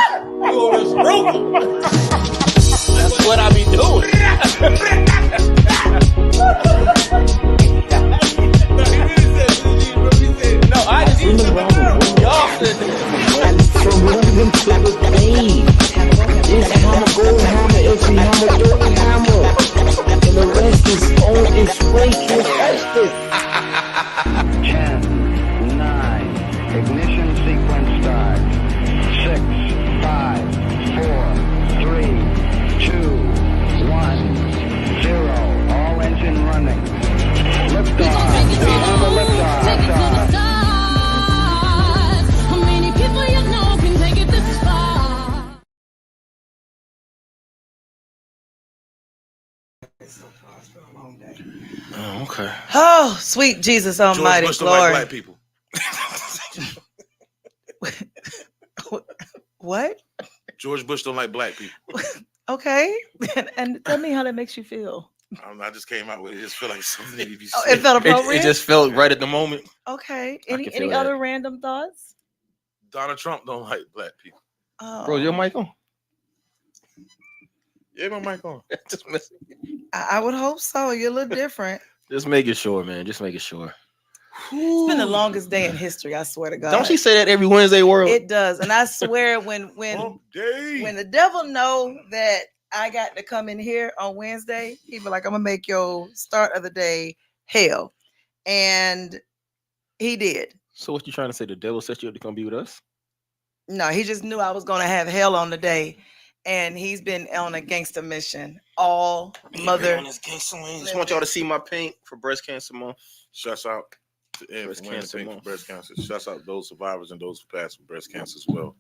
on this roof. That's what I be doing. No, I just y'all said that. And from London to the Bay, it's hammer, go hammer, every hammer, don't hammer. And the rest is on its way to justice. 10, 9, ignition sequence start. 6, 5, 4, 3, 2, 1, 0. All engine running. Liftoff. We have a liftoff. How many people you know can take it this far? Oh, okay. Oh, sweet Jesus Almighty, George Bush don't like Lord. black people. What? George Bush don't like black people. Okay. And tell me how that makes you feel. I just came out with it. It just feel like something needed to be Oh, said. it felt appropriate. It just felt right at the moment. Okay. I can Any feel that. other random thoughts? Donald Trump don't like black people. Oh, Bro, your mic on? Yeah, my mic on. Just messing. I would hope so. You're a little different. Just making sure, man. Just making sure. It's been the longest day in history, I swear to God. Don't she say that every Wednesday, world? It does. And I swear when Day. the devil know that I got to come in here on Wednesday, he be like, I'm gonna make your start of the day hell. And he did. So what you trying to say? The devil set you up to come be with us? No, he just knew I was gonna have hell on the day. And he's been on a gangster mission all mother. On this gangster lane. Just want y'all to see my paint for breast cancer month. Shouts out to Breast cancer for month. breast cancer. Shouts out those survivors and those who passed from breast cancer as well.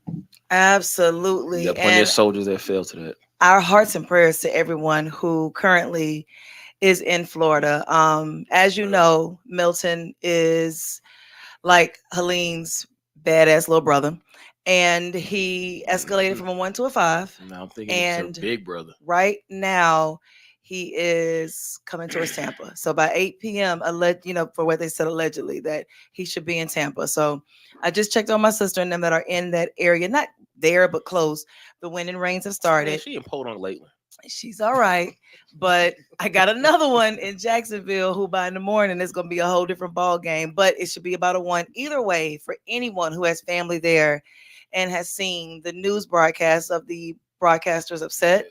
Absolutely. You got plenty And of soldiers that fell to that. our hearts and prayers to everyone who currently is in Florida. As you know, Milton is like Helene's badass little brother. And he escalated from a 1 to a 5. Now I'm thinking And it's your big brother. right now, he is coming towards Tampa. So by 8 p.m., for what they said allegedly, that he should be in Tampa. So I just checked on my sister and them that are in that area, not there, but close. The wind and rains have Man, started. she imposed on lately. She's all right. But I got another one in Jacksonville who by in the morning is going to be a whole different ball game. But it should be about a 1. Either way, for anyone who has family there and has seen the news broadcast of the broadcasters upset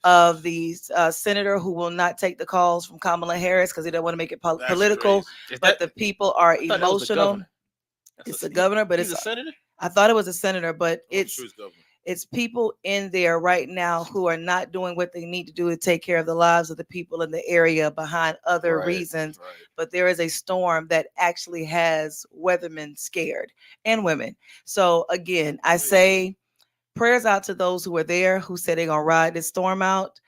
of the senator who will not take the calls from Kamala Harris because he doesn't want to make it That's political. crazy. But the people are I thought that was the emotional. governor. It's the governor, but He's it's a senator? I thought it was a senator, but I'm it's sure it's governor. it's people in there right now who are not doing what they need to do to take care of the lives of the people in the area behind other Right, reasons. Right. But there is a storm that actually has weathermen scared and women. So again, I say prayers out to those who are there who said they're gonna ride this storm out.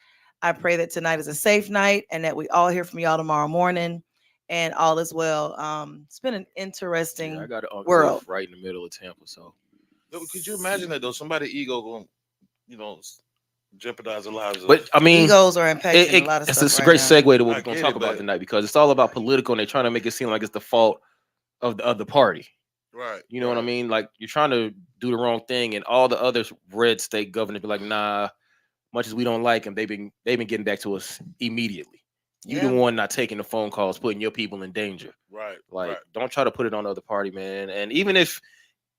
I pray that tonight is a safe night and that we all hear from y'all tomorrow morning and all is well. It's been an interesting Yeah, I got an uncle world. live right in the middle of Tampa, so Could you imagine that though? Somebody ego going, jeopardize the lives of. but I mean Egos are impacting a lot of it's stuff. a right great now. segue to what I we're gonna get talk it, about but- tonight because it's all about political and they're trying to make it seem like it's the fault of the other party. Right. You know what I mean? Like you're trying to do the wrong thing, and all the other red state governors be like, nah. Much as we don't like them, they've been getting back to us immediately. You Yeah. the one not taking the phone calls, putting your people in danger. Right. Like, right. don't try to put it on the other party, man. And even if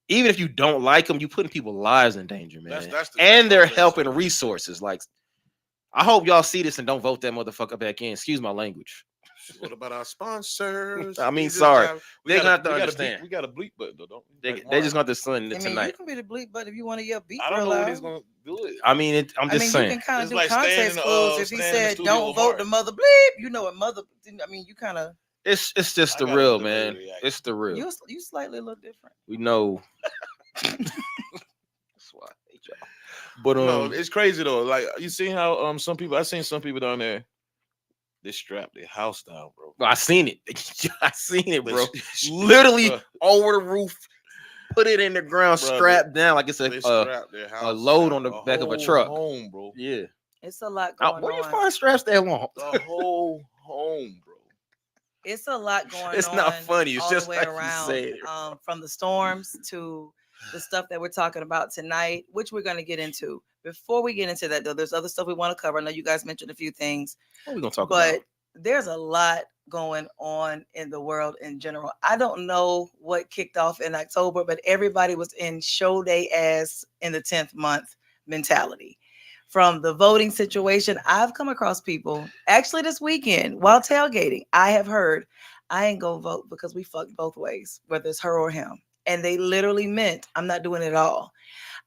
you don't like them, you putting people's lives in danger, man. That's and they're what I'm helping saying. resources. Like, I hope y'all see this and don't vote that motherfucker back in. Excuse my language. What about our sponsors? I mean, We just sorry. got- They're gonna have to we gotta understand. we got a bleep button though, don't we? They Like, just got to send it I mean, you tonight. can be the bleep, but if you want to yell beat I don't real know loud, what he's gonna do it. I mean, I'm just you saying. can kind of It's do like standing context in the, clues. If he standing in the said studio don't with vote Mark. the mother bleep, you know what mother. I mean, you kind of It's just I the got real, the man. delayed reaction. It's the real. you slightly a little different. We know. That's why I hate y'all. But No, it's crazy though. Like you see how I seen some people down there, they strap their house down, bro. I seen it. I seen it, bro. They- Literally Bruh, over the roof, put it in the ground, Bruh, strapped down like it's they a strapped their house load down, on the the back of a whole truck. Home, bro. yeah. It's a lot Now, going where you on. find straps that long? The whole home, bro. It's a lot going on. It's not funny. It's all just the way like you around. said. From the storms to the stuff that we're talking about tonight, which we're going to get into. Before we get into that, though, there's other stuff we want to cover. I know you guys mentioned a few things, What are we gonna talk but about? there's a lot going on in the world in general. I don't know what kicked off in October, but everybody was in show day ass in the 10th month mentality. From the voting situation, I've come across people actually this weekend while tailgating. I have heard, I ain't gonna vote because we fucked both ways, whether it's her or him. And they literally meant, I'm not doing it at all.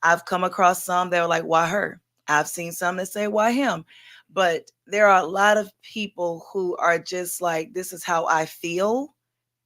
I've come across some that were like, why her? I've seen some that say, why him? But there are a lot of people who are just like, this is how I feel,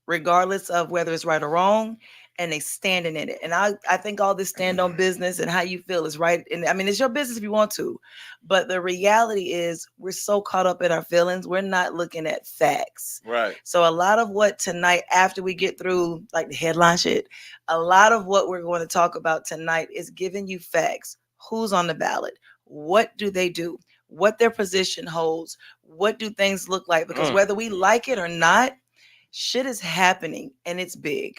regardless of whether it's right or wrong, and they standing in it. And I think all this stand on business and how you feel is right. And I mean, it's your business if you want to, but the reality is we're so caught up in our feelings, we're not looking at facts. Right. So a lot of what tonight, after we get through like the headline shit, a lot of what we're going to talk about tonight is giving you facts. Who's on the ballot? What do they do? What their position holds? What do things look like? Because whether we like it or not, shit is happening and it's big.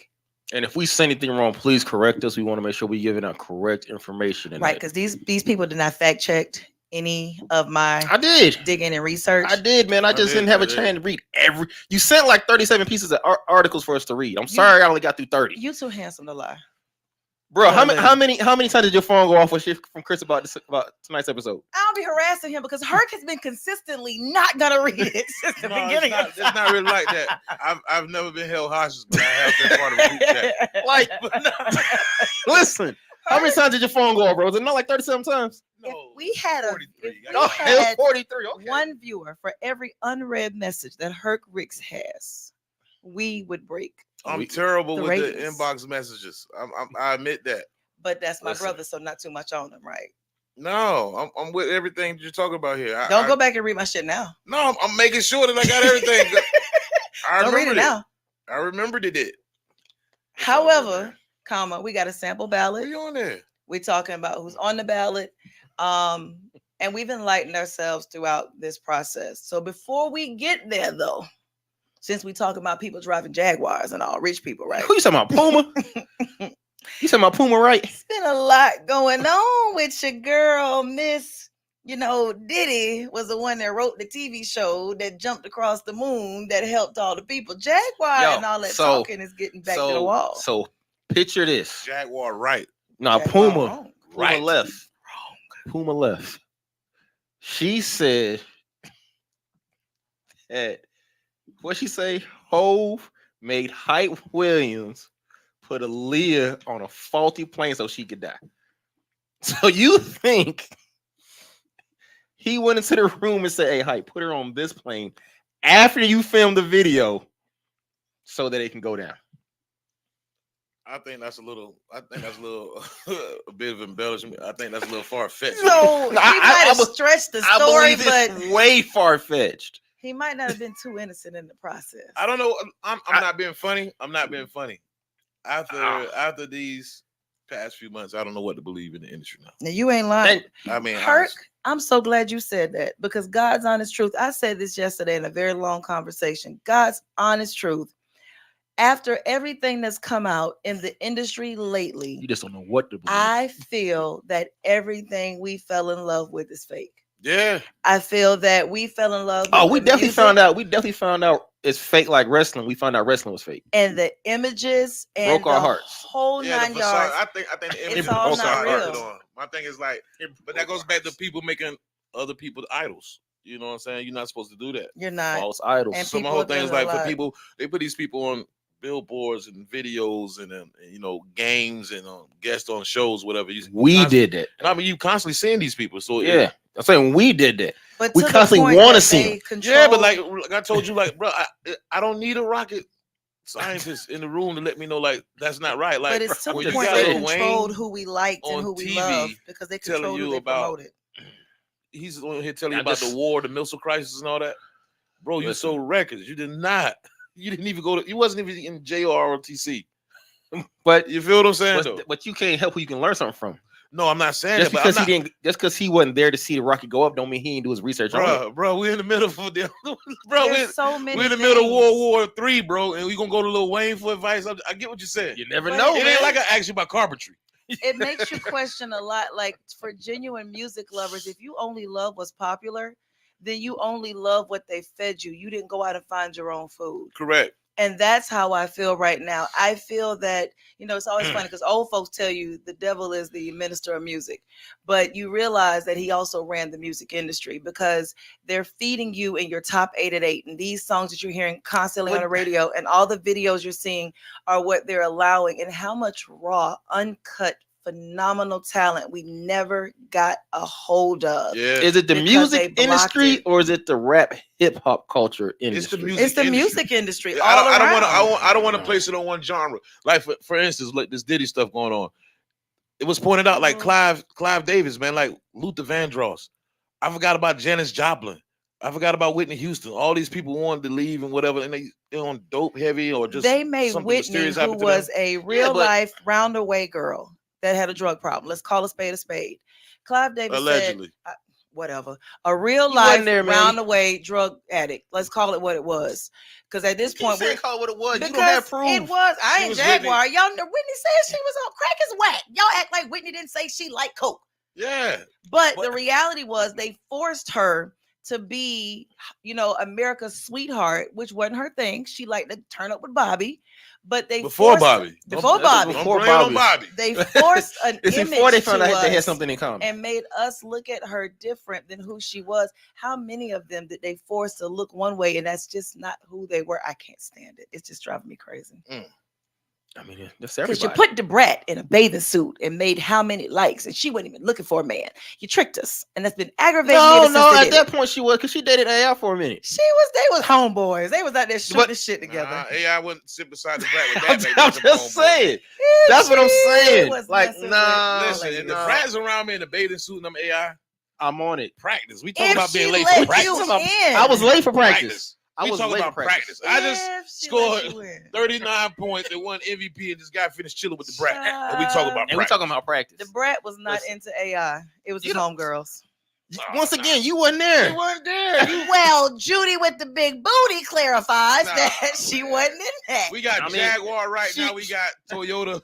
And if we say anything wrong, please correct us. We want to make sure we're giving out correct information. Right, because these people did not fact checked any of my I did. digging and research. I did, man. I just didn't have a chance to read every. You sent like 37 pieces of articles for us to read. I'm sorry, I only got through 30. You too handsome to lie. Bro, how many times did your phone go off with shit from Chris about tonight's episode? I'll be harassing him because Herc has been consistently not gonna read it since the beginning. It's not really like that. I've never been held hostage, but I have been part of a group chat. Like, listen, how many times did your phone go off, bro? Was it not like 37 times? No, if we had 43. If we It was had 43. Okay. one viewer for every unread message that Herc Ricks has, we would break. I'm terrible with ratings. the inbox messages. I admit that. But that's my Listen. brother, so not too much on him, right? No, I'm with everything you're talking about here. Don't go back and read my shit now. No, I'm making sure that I got everything. Don't read it now. I remembered it. However, comma, we got a sample ballot. What are you on there? We're talking about who's on the ballot. And we've enlightened ourselves throughout this process. So before we get there, though, since we talk about people driving Jaguars and all rich people, right? Who you talking about, Puma? You talking about Puma, right? It's been a lot going on with your girl, Miss, Diddy was the one that wrote the TV show that jumped across the moon that helped all the people. Jaguar and all that talking is getting back to the wall. So picture this. Jaguar right. No, Jaguar Puma. wrong. Puma Right. left. Puma left. She said that what she say? Hove made Hype Williams put Aaliyah on a faulty plane so she could die. So you think he went into the room and said, "Hey, Hype, put her on this plane after you filmed the video so that it can go down." I think that's a little a bit of embellishment. I think that's a little far fetched. So he might have stretched the I story, believe but it's way far fetched. he might not have been too innocent in the process. I don't know. I'm not being funny. I'm not being funny. After these past few months, I don't know what to believe in the industry now. Now you ain't lying. I mean, Herc, I'm so glad you said that because God's honest truth. I said this yesterday in a very long conversation. God's honest truth. After everything that's come out in the industry lately, You just don't know what to believe. I feel that everything we fell in love with is fake. yeah. I feel that we fell in love. Oh, with we the definitely music found out. We definitely found out it's fake like wrestling. We found out wrestling was fake. and the images and Broke our the hearts. whole Yeah, 9 the facade, yards. I think the It's image all broke not our real. heart on. My thing is like, but that goes back to people making other people idols. You know what I'm saying? You're not supposed to do that. You're not. False idols. And So my people whole are thing is doing a like for lot. people, they put these people on billboards and videos and games and guests on shows, whatever. We did that. I mean, you constantly seeing these people. So Yeah. I'm saying we did that. But We to the constantly point wanna that see they 'em. control- yeah, but like I told you, like, bro, I don't need a rocket scientist in the room to let me know like that's not right. Like, but it's to when the you point got they Lil controlled Wayne who we liked and on who we TV loved because they telling controlled you who they about- promoted. he's on here telling you I about just- the war, the missile crisis, and all that. Bro, you Listen. sold records. You did not. You didn't even go to. You wasn't even in JROTC. But You feel what I'm saying? though? but you can't help who you can learn something from. No, I'm not saying Just that. because he didn't, just because he wasn't there to see the rocket go up, don't mean he didn't do his research on it. Bro, we're in the middle of bro. There's so many We're in the middle of things. World War III, bro, and we gonna go to Lil Wayne for advice. I get what you're saying. You never But know, It man. ain't like I asked you about carpentry. It makes you question a lot. Like for genuine music lovers, if you only love what's popular, then you only love what they fed you. You didn't go out and find your own food. Correct. And that's how I feel right now. I feel that, it's always funny because old folks tell you the devil is the minister of music, but you realize that he also ran the music industry because they're feeding you in your top 8 at 8. And these songs that you're hearing constantly on the radio and all the videos you're seeing are what they're allowing, and how much raw, uncut, phenomenal talent we never got a hold of. Yeah. Is it the Because music they blocked industry it. or is it the rap hip hop culture It's the industry? music. It's the industry. music industry. I All don't want around. to. I don't want to place it on one genre. Like for instance, like this Diddy stuff going on. It was pointed out like Clive Davis, man, like Luther Vandross. I forgot about Janis Joplin. I forgot about Whitney Houston. All these people wanted to leave and whatever, and they're on dope heavy or just They made something Whitney, mysterious who happened to was them. a real but- life roundaway girl that had a drug problem. Let's call a spade a spade. Clive Davis Allegedly. said, whatever, a real He wasn't life there, man. roundaway drug addict. Let's call it what it was. Because at this point, we're call it what it was. because You don't have proof. it was. I She ain't was Jaguar. Y'all know Whitney said she was on crack is whack. Y'all act like Whitney didn't say she liked coke. Yeah. But What? the reality was they forced her to be, America's sweetheart, which wasn't her thing. She liked to turn up with Bobby, but they Before forced- Bobby. Before Don't- Bobby. Don't Before blame it Bobby. on Bobby. They forced an It's image before they found to out they had us something in common. and made us look at her different than who she was. How many of them did they force to look one way, and that's just not who they were? I can't stand it. It's just driving me crazy. I mean, that's Because you everybody. put Debrat in a bathing suit and made how many likes, and she wasn't even looking for a man. You tricked us, and that's been aggravating me No, since no. they At did that it. point, she was because she dated AI for a minute. They was homeboys. They was out there shooting But- this shit together. AI wouldn't sit beside the brat with I'm, that. I'm just saying. That's what I'm She saying. was Like, messing with- nah. Listen, if the nah, brat's around me in the bathing suit and I'm AI, I'm on it. practice. We talking If about being she late let for practice. you About- in. I was late for practice. I We was talking late about for practice. practice. I just If she scored let you in. 39 points and won MVP and just got finished chilling with the brat. Shut And we talking about up. And we practice. talking about practice. The brat was not Listen. into AI. It was You his don't- homegirls. Once again, you wasn't there. You weren't there. You- Well, Judy with the big booty clarifies Nah, that she man. wasn't in that. we got I mean, Jaguar right she- now. We got Toyota.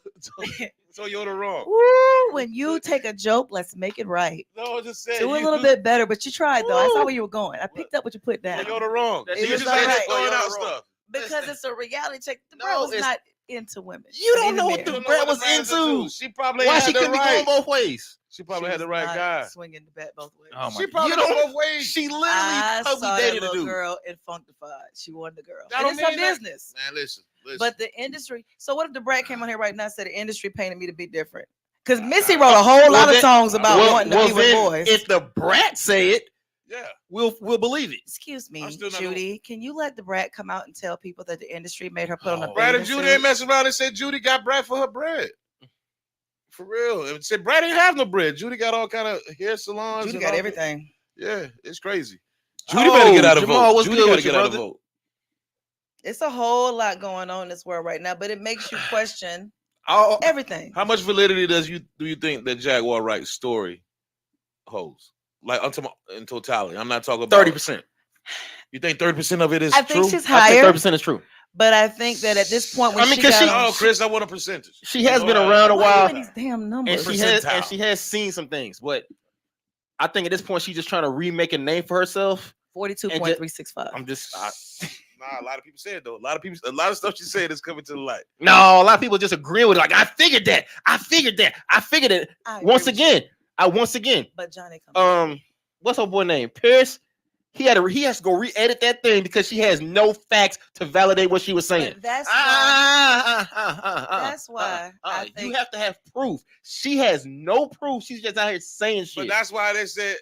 Toyota wrong. Woo, when you take a joke, let's make it right. No, I just said Do a you- little bit better, but you tried though. I saw Woo. where you were going. I picked up what you put down. Toyota wrong. That You shit just was ain't alright. throwing out Toyota wrong. stuff. Because Listen. it's a reality check. The No, brat was it's- not into women. You don't Ain't know a what man. the Don't know brat what was the brat is into. She probably Why had she the couldn't be right. going both ways? She probably She had the was right not guy. swinging the bat both ways. Oh my She probably you went don't. both ways. She literally I probably saw that dated a little dude. girl and functified. She wasn't the girl. That And don't it's her mean that- business. Man, listen. But the industry. So what if the brat came on here right now and said the industry painted me to be different? Because Missy wrote a whole lot of then- songs about well, wanting to well be with then, boys. if the brat say it, yeah. we'll believe it. Excuse me, I'm still not Judy. Can you let the brat come out and tell people that the industry made her put on a Oh. Brad and bathing Judy suit? ain't messing around and said Judy got bread for her bread. For real. And said Brad ain't have no bread. Judy got all kind of hair salons. Judy and got all everything. that. Yeah, it's crazy. Judy better get out of Jamal, vote. what's Judy good gotta with you, get out of brother? vote. It's a whole lot going on in this world right now, but it makes you question Oh, everything. How much validity do you think that Jaguar Wright's story holds? Like in totality. I'm not talking about 30%. You think 30% of it is I think true? she's I think higher, 30% is true. but I think that at this point, when I mean, she 'cause got she- on, Oh, Chris, I want a percentage. She has You been know, around a why you while, in these damn and numbers? percentile. she has seen some things. But I think at this point, she's just trying to remake a name for herself. 42.365. I'm just Nah, a lot of people say it though. A lot of stuff she said is coming to the light. no. A lot of people just agree with it. Like I figured that. I figured it. I agree Once with you, again. but Johnny, come What's her boy name? Pierce. He has to go re-edit that thing because she has no facts to validate what she was saying. But that's why. That's That's why I you think- have to have proof. She has no proof. She's just out here saying shit. But that's why they said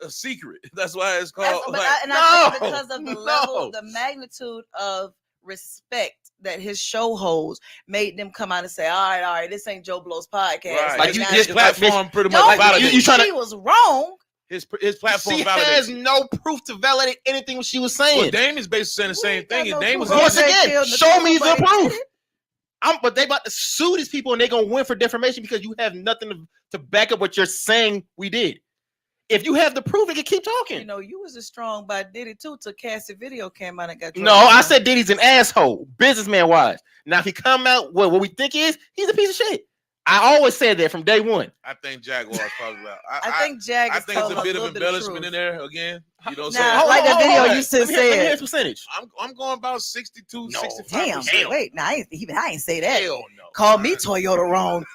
a secret. That's why it's That's, called. but like, I think no, because of the no. level, the magnitude of respect that his show holds, made them come out and say, "All right, this ain't Joe Blow's podcast." right. Like, you now his just- platform pretty much don't validated. you tryna- she was wrong. his platform she validated. has no proof to validate anything she was saying. Well, Dame is basically saying the We same ain't got thing, no and Dame was proof. Once They again, killed show me the nobody did proof. it. But they about to sue these people and they're gonna win for defamation because you have nothing to back up what you're saying we did. If you have the proof, it can keep talking. You know, you was as strong by Diddy too till Cassie video came out and got No, I said Diddy's an asshole, businessman wise. Now if he come out what we think is, he's a piece of shit. I always said that from day one. I think Jaguar's probably out. I think Jag I is think it's telling a bit little of embellishment in there again. You know what I'm Nah, saying? like that video you Let me hear his said. percentage. I'm going about 62, No. 65%. Damn, Hell. wait, nah, I ain't say that. Hell no. Call me Toyota wrong.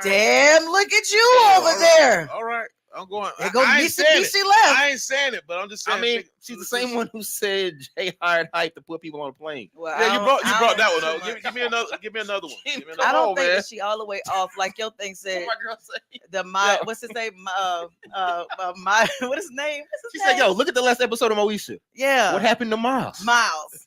Damn, look at you Yeah, over all right. there. All right. I'm going. There go I ain't saying Mitsubishi it. left. I ain't saying it, but I'm just saying. I mean, she's the same one who said Jay hired Hype to put people on a plane. Well, Yeah, you brought I that don't one up. too Give me another. Give me another one. Give me another I one. don't on, think man. that she all the way off like your thing What said. my girl say? The Yo. what's his name? What is his name? What's She his said, name? "Yo, look at the last episode of Moesha. Yeah. What happened to Miles? Miles.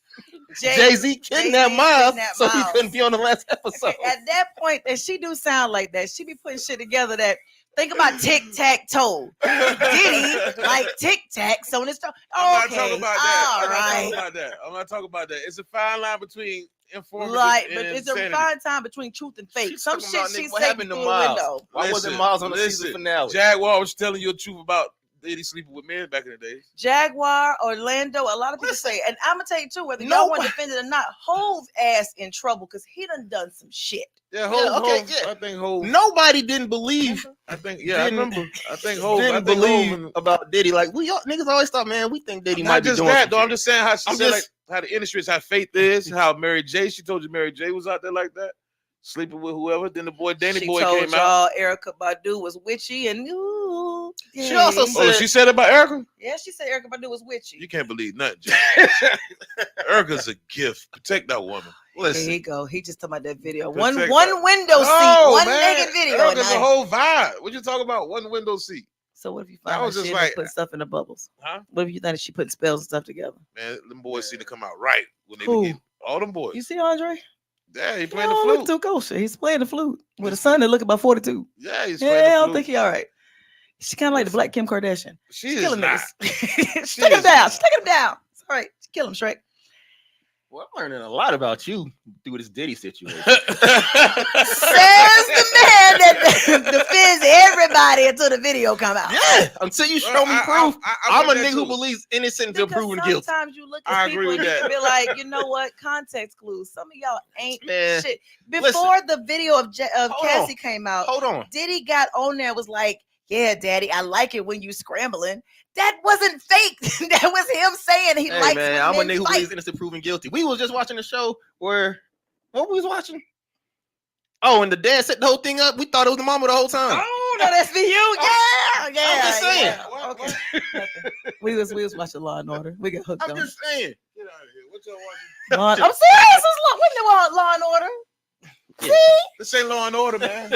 Jay-Z kidnapped Miles, kidnapped so he Miles. couldn't be on the last episode." At that point, and she do sound like that. She be putting shit together that think about tic-tac-toe. Diddy like tic-tacs on his toe. I'm not Okay, talking about that. all I'm not talking right. about that. I'm not talking about that. It's a fine line between informative Like, and but it's insanity. a fine time between truth and fake. She's Some talking shit about, she nigga, what said happened to through the Miles? window. Why wasn't Miles on the season finale? Jaguar was telling you the truth about Diddy sleeping with men back in the days. Jaguar, Orlando, a lot of people say, and I'm gonna tell you too, whether y'all want to Nobody- defend it or not, Hove ass in trouble because he done some shit. Yeah, okay, yeah. I think Hov. Nobody didn't believe. I think I Didn't- remember. I think Hov. I Didn't think believe Hov and- about Diddy. Like we all, niggas always thought, man, we think Diddy Not might be just doing that some though. shit. I'm just saying how she I'm said just- like how the industry is, how faith is, how Mary J. She told you Mary J. was out there like that, sleeping with whoever. Then the boy Danny She Boy told came out. y'all Erica Badu was witchy and ooh. She also yay. Oh, she said about Erica. Yeah, she said Erica Badu was witchy. You can't believe nothing, Jay. Erica's a gift. Protect that woman. There Listen, you go. He just talking about that video. Protect One that. window seat, No, one man. naked video. Erica's a Nice. whole vibe. What you talking about? One window seat. So what if you That find was out just she like- put stuff in the bubbles? Huh? What if you think she putting spells and stuff together? Man, them boys seem to come out right when they Who? begin. All them boys. You see Andre? Yeah, he playing Oh, the look flute. too kosher. He's playing the flute with a son that look about 42. Yeah, he's Yeah, playing I the don't flute. think he all right. She kind of like the black Kim Kardashian. She She's is killing not. niggas. She Take him is down. not. She's taking him down. It's all right. Kill him, Shrek. well, I'm learning a lot about you through this Diddy situation. Says the man that defends everybody until the video come out. Yeah, until you show me proof. I'm a with that nigga who too. believes innocent until Because proven guilty. sometimes you look I at agree people with and you that. can be like, you know what? Context clues. Some of y'all ain't Man, shit. Before the video of Hold Cassie on. came out, Hold on. Diddy got on there was like, yeah, daddy, I like it when you scrambling. That wasn't fake. That was him saying he Hey likes man, when I'm a men nigga who fight. believes innocent proven guilty. We was just watching a show where what we was watching? Oh, and the dad set the whole thing up. We thought it was the mama the whole time. Oh, no, that's for you. Yeah, yeah. I'm just saying. yeah. What? Okay. What? We was watching Law and Order. We got hooked I'm on just saying. Get out of here. What y'all watching? I'm serious. It's Law and Order. This ain't Law and Order, man.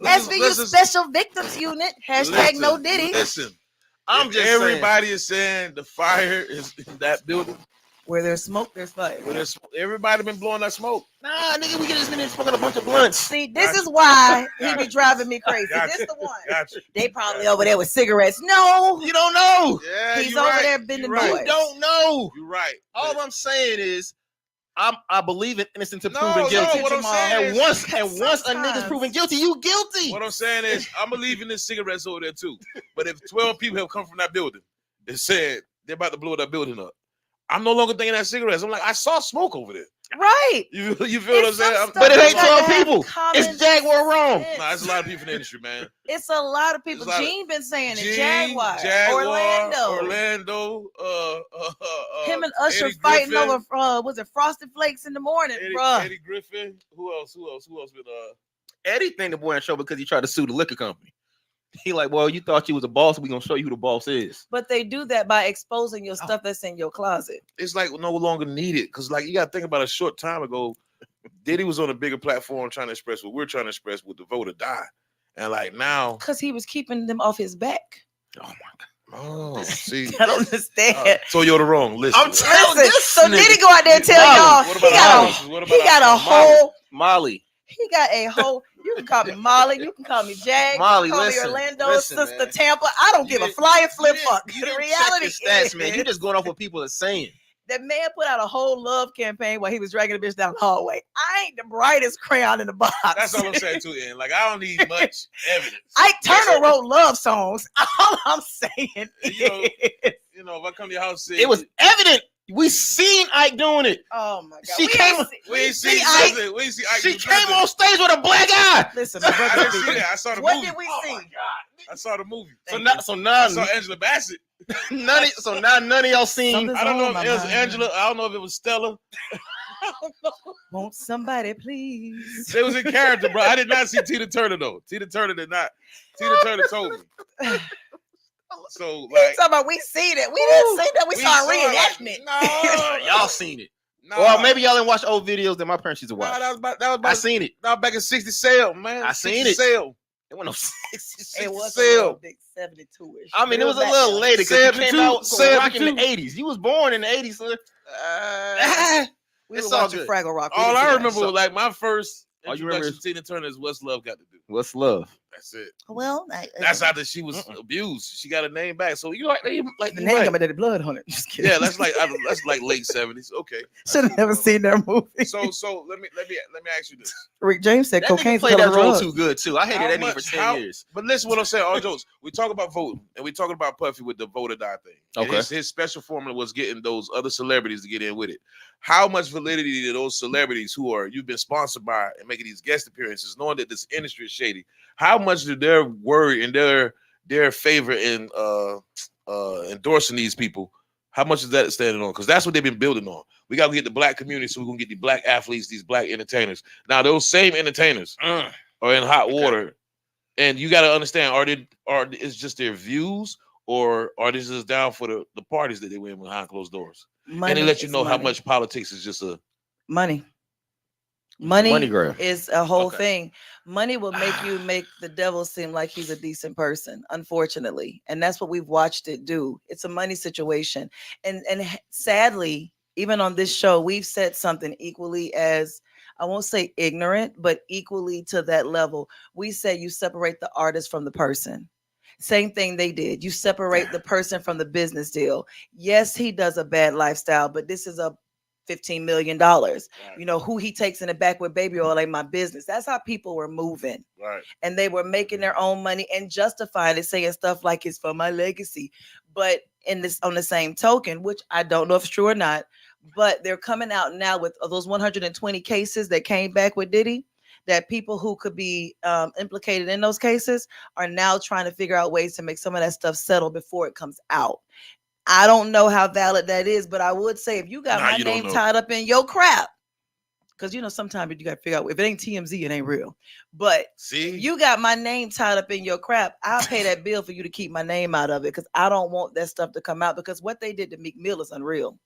SVU Listen- Special Victims Unit. Hashtag no listen, Diddy. Listen, I'm if just everybody is saying the fire is in that building. Where there's smoke, there's fire. Where there's, everybody been blowing that smoke. saying. Nah, nigga, we just been smoking a bunch of blunts. See, this Gotcha. is why he be Gotcha. driving me crazy. Gotcha. This the one. Gotcha. They probably over there with cigarettes. No, You don't know. Yeah, he's you over right. there bending You right. noise. You don't know. You're right. All But- I'm saying is, I believe in innocent until No, proven no, guilty. what I'm saying and is- once a nigga's Sometimes. proven guilty, you guilty. What I'm saying is, I'm leaving this cigarettes over there too. But if 12 people have come from that building and said they're about to blow that building up, I'm no longer thinking that cigarettes. I'm like, I saw smoke over there. Right. You feel what I'm It's saying? some I'm- stuff But it you ain't gotta 12 have people. common It's Jaguar wrong. sense. Nah, there's a lot of people in the industry, man. It's a lot of people. There's a lot of- Gene been saying it. Gene, Jaguar, Jaguar, Orlando. Him and uh, Usher Eddie fighting Griffin, over was it Frosted Flakes in the morning, Eddie, bruh. Eddie Griffin. Who else been Eddie think the boy in trouble because he tried to sue the liquor company. He like, well, you thought you was a boss. We gonna show you who the boss is. But they do that by exposing Oh. your stuff that's in your closet. it's like no longer needed because like you got to think about a short time ago, Diddy was on a bigger platform trying to express what we're trying to express with the vote or die, and like now, Because he was keeping them off his back. Oh my oh, see, I don't understand. Toyota wrong. Listen, I'm telling Listen, this so nigga. Diddy go out there and tell Molly, y'all what he about got ours? What a about he got a our whole Molly. he got a whole. You can call me Molly. You can call me Jag. Molly, you can call listen, me Orlando, listen, sister man. Tampa. I don't give a fly flip fuck. You The didn't reality check your stats, is, man. You just going off what people are saying. That man put out a whole love campaign while he was dragging the bitch down the hallway. I ain't the brightest crayon in the box. That's all I'm saying too, Ian. Like I don't need much evidence. Ike Turner wrote love songs. All I'm saying is, You know, if I come to your house, It was evident. We seen Ike doing it. oh my god, She came- we ain't see Ike. nothing. We ain't see Ike. She do came nothing. on stage with a black eye. Listen, my I brother. didn't see that. I saw the What movie. did we see? I saw the movie. So I now saw Angela Bassett. none of y'all seen. Something's I don't know on if my it was mind. Angela. I don't know if it was Stella. Won't somebody please? They was in character, bro. I did not see Tina Turner though. Tina Turner did not. Tina Turner told me. So We like, talking about we seen it. We didn't see that. We saw a it, reenactment. Like, Y'all seen it. No, Or maybe y'all didn't watch old videos that my parents used to no, watch. that was I about seen it. that was back in 60 sale, man. I 60 seen it. Sale. It wasn't no 60 It was sale. a big 72-ish. I mean, it was a little later because it came 72, out so rocking in the 72. 80s. You was born in the 80s, son. We It's were all watching good. Fraggle Rock. We All didn't I see that. remember was like my first All you remember introduction to Tina Turner is What's Love Got to Do. What's love? That's it. Well, That's after she was abused. She got her name back. So you like the you name right. got my daddy blood on it. Just kidding. Yeah, that's like late 70s. Okay. Should have never seen that movie. So let me ask you this. Rick James said That nigga cocaine's a played hell that of a role drug. too good too. I hated How that nigga for much- 10 how- years. But listen, what I'm saying, all jokes. We talk about voting, and we talking about Puffy with the vote or die thing. And Okay. his special formula was getting those other celebrities to get in with it. How much validity do those celebrities who are you've been sponsored by and making these guest appearances, knowing that this industry is shady? How much do their word and their favor in endorsing these people? How much is that standing on? Because that's what they've been building on. We got to get the black community, so we're gonna get the black athletes, these black entertainers. Now those same entertainers are in hot water, and you got to understand: it's just their views, or are they just down for the parties that they win behind closed doors? Money And they let you is know how money. much politics is just a money. Money grab. is a whole Okay. thing. Money will make you make the devil seem like he's a decent person, unfortunately. And that's what we've watched it do. It's a money situation. And sadly, even on this show, we've said something equally as, I won't say ignorant, but equally to that level. We say you separate the artist from the person. Same thing they did. You separate the person from the business deal. Yes, he does a bad lifestyle, but this is a $15 million. You know, who he takes in the back with baby oil ain't my business. That's how people were moving. right. And they were making their own money and justifying it, saying stuff like it's for my legacy. But in this, on the same token, which I don't know if it's true or not, but they're coming out now with those 120 cases that came back with Diddy, that people who could be implicated in those cases are now trying to figure out ways to make some of that stuff settle before it comes out. I don't know how valid that is, but I would say if you got my You don't name know. tied up in your crap, because you know sometimes you got to figure out if it ain't TMZ, it ain't real. But See, you got my name tied up in your crap, I'll pay that bill for you to keep my name out of it, because I don't want that stuff to come out, because what they did to Meek Mill is unreal.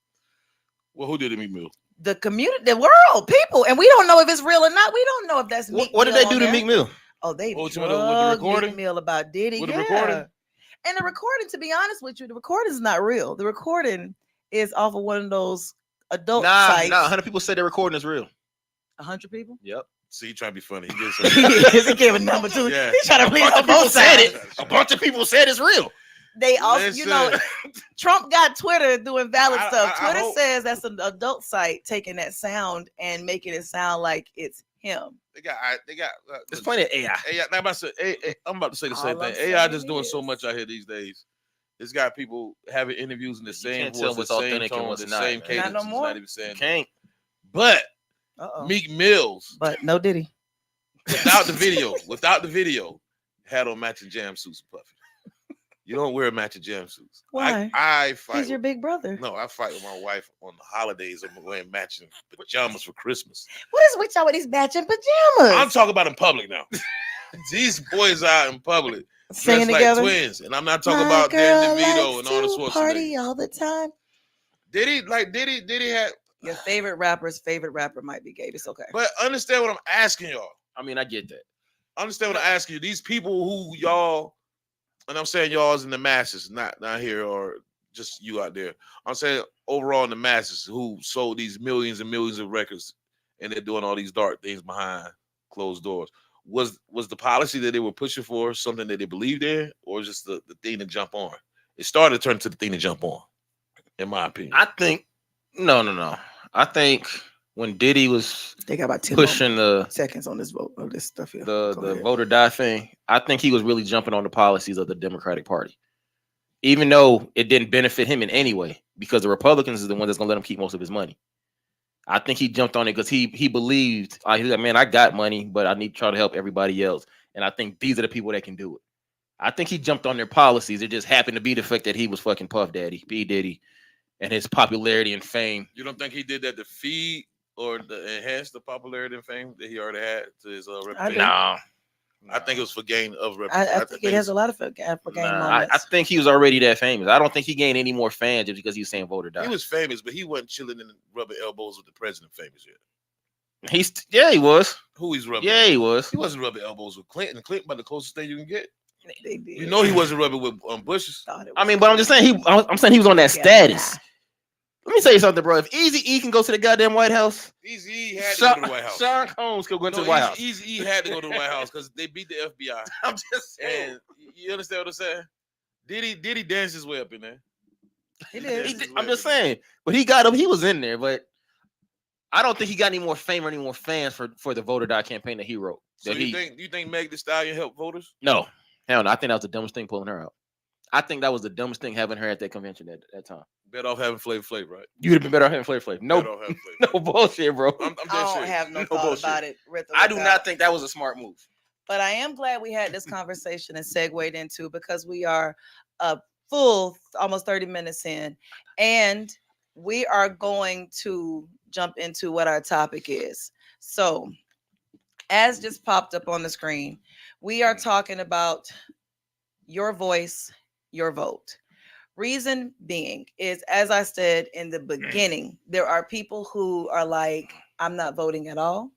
well, who did it, Meek Mill? The community, the world, people, and we don't know if it's real or not. We don't know if that's Meek What did Mill they do on to there. Meek Mill? Oh, they Oh, drugged with the recording? Meek Mill about Diddy. With the Yeah. recording? And the recording, to be honest with you, the recording is not real. The recording is off of one of those adult sites. 100 people said their recording is real. 100 people? Yep. See, he trying to be funny. He did He something. is. He gave a number two. Yeah. He's trying to please bunch on of people both said sides. it. A bunch of people said it's real. They also, you know, Listen. Trump got Twitter doing valid stuff. I Twitter hope- says that's an adult site taking that sound and making it sound like it's him. They got. There's plenty of AI. AI. Now I'm about to say the same All I'm thing. AI saying just doing so is- much out here these days. It's got people having interviews in the same can't tell voice, what's the same authentic and tone, what's the not, same man. cadence. Not no It's more. not even saying. Can't. But Uh-oh. Meek Mills, But no Diddy. without the video, had on matching jam suits, Puffy. You don't wear matching jam suits. Why? I fight. He's your big brother. No, I fight with my wife on the holidays. I'm wearing matching pajamas for Christmas. What is with y'all with these matching pajamas? I'm talking about in public now. These boys out in public Singing dressed like together. twins, and I'm not talking My about Dan girl DeVito likes and Arnold to party Schwarzenegger. all the time. Did he have? Your favorite rapper's favorite rapper might be gay. It's okay. But understand what I'm asking y'all. I mean, I get that. Understand what I'm asking you. These people who y'all, and I'm saying y'all is in the masses, not here or just you out there. I'm saying overall in the masses who sold these millions and millions of records, and they're doing all these dark things behind closed doors. Was the policy that they were pushing for something that they believed in, or just the thing to jump on? It started to turn to the thing to jump on, in my opinion. I think No. I think when Diddy was They got about 10 more pushing the seconds on this vote of this stuff here. the Go the ahead. vote or die thing, I think he was really jumping on the policies of the Democratic Party, even though it didn't benefit him in any way, because the Republicans is the one that's gonna let him keep most of his money. I think he jumped on it because he believed, he's like, man, I got money, but I need to try to help everybody else, and I think these are the people that can do it. I think he jumped on their policies. It just happened to be the fact that he was fucking Puff Daddy, P Diddy, and his popularity and fame. You don't think he did that to feed or to enhance the popularity and fame that he already had to his reputation? Nah, I think it was for gain of I reputation. think it has a lot of gain nah. I moments. think he was already that famous. I don't think he gained any more fans just because he was saying vote or die. He was famous, but he wasn't chilling and rubbing elbows with the president famous yet. He was. Who he's rubbing? Yeah, he was. He wasn't rubbing elbows with Clinton. Clinton about the closest thing you can get. They did. You know he wasn't rubbing with Bush's. Thought it I was mean, but I'm just saying I'm saying he was on that Yeah, status. Let me tell you something, bro. If Easy E can go to the goddamn White House, Easy had to go to the White House. Sean Combs could go to the White House. Easy had to go to the White House because they beat the FBI. I'm just saying. And you understand what I'm saying? Did he dance his way up in there? He did. I'm just saying. But he got him. He was in there, but I don't think he got any more fame or any more fans for the vote or die campaign that he wrote. So you think Meg Thee Stallion helped voters? No. Hell no. I think that was the dumbest thing pulling her out. I think that was the dumbest thing having her at that convention at that time. Better off having Flavor Flav, right? You'd have been better off having Flavor Flav. No, Better off having Flavor Flav. no bullshit, bro. I'm I dead don't serious. have no No thought bullshit. about it. with or I do without. not think that was a smart move. But I am glad we had this conversation and segued into because we are a full almost 30 minutes in, and we are going to jump into what our topic is. So, as just popped up on the screen, we are talking about your voice, your vote. Reason being is, as I said in the beginning, there are people who are like, I'm not voting at all.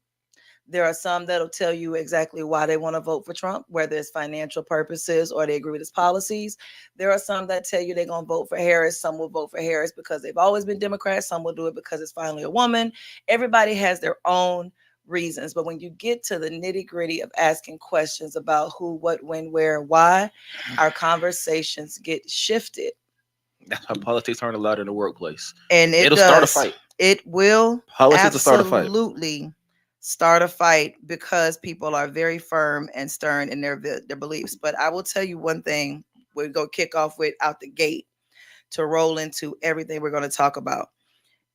There are some that'll tell you exactly why they want to vote for Trump, whether it's financial purposes or they agree with his policies. There are some that tell you they're going to vote for Harris. Some will vote for Harris because they've always been Democrats. Some will do it because it's finally a woman. Everybody has their own reasons. But when you get to the nitty gritty of asking questions about who, what, when, where, why, our conversations get shifted. That's how politics aren't allowed in the workplace. And It'll start a fight. It will Politics will start a fight. absolutely start a fight because people are very firm and stern in their beliefs. But I will tell you one thing, we'll go kick off with out the gate to roll into everything we're going to talk about.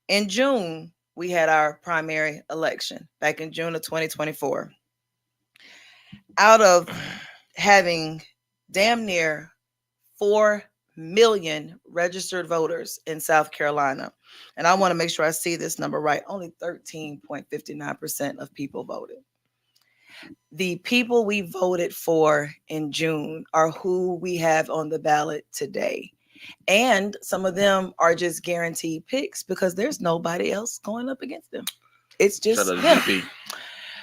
In June, we had our primary election back in June of 2024. Out of having damn near 4 million registered voters in South Carolina, and I want to make sure I see this number right, only 13.59% of people voted. The people we voted for in June are who we have on the ballot today. And some of them are just guaranteed picks because there's nobody else going up against them. It's just Shout out to them. GP.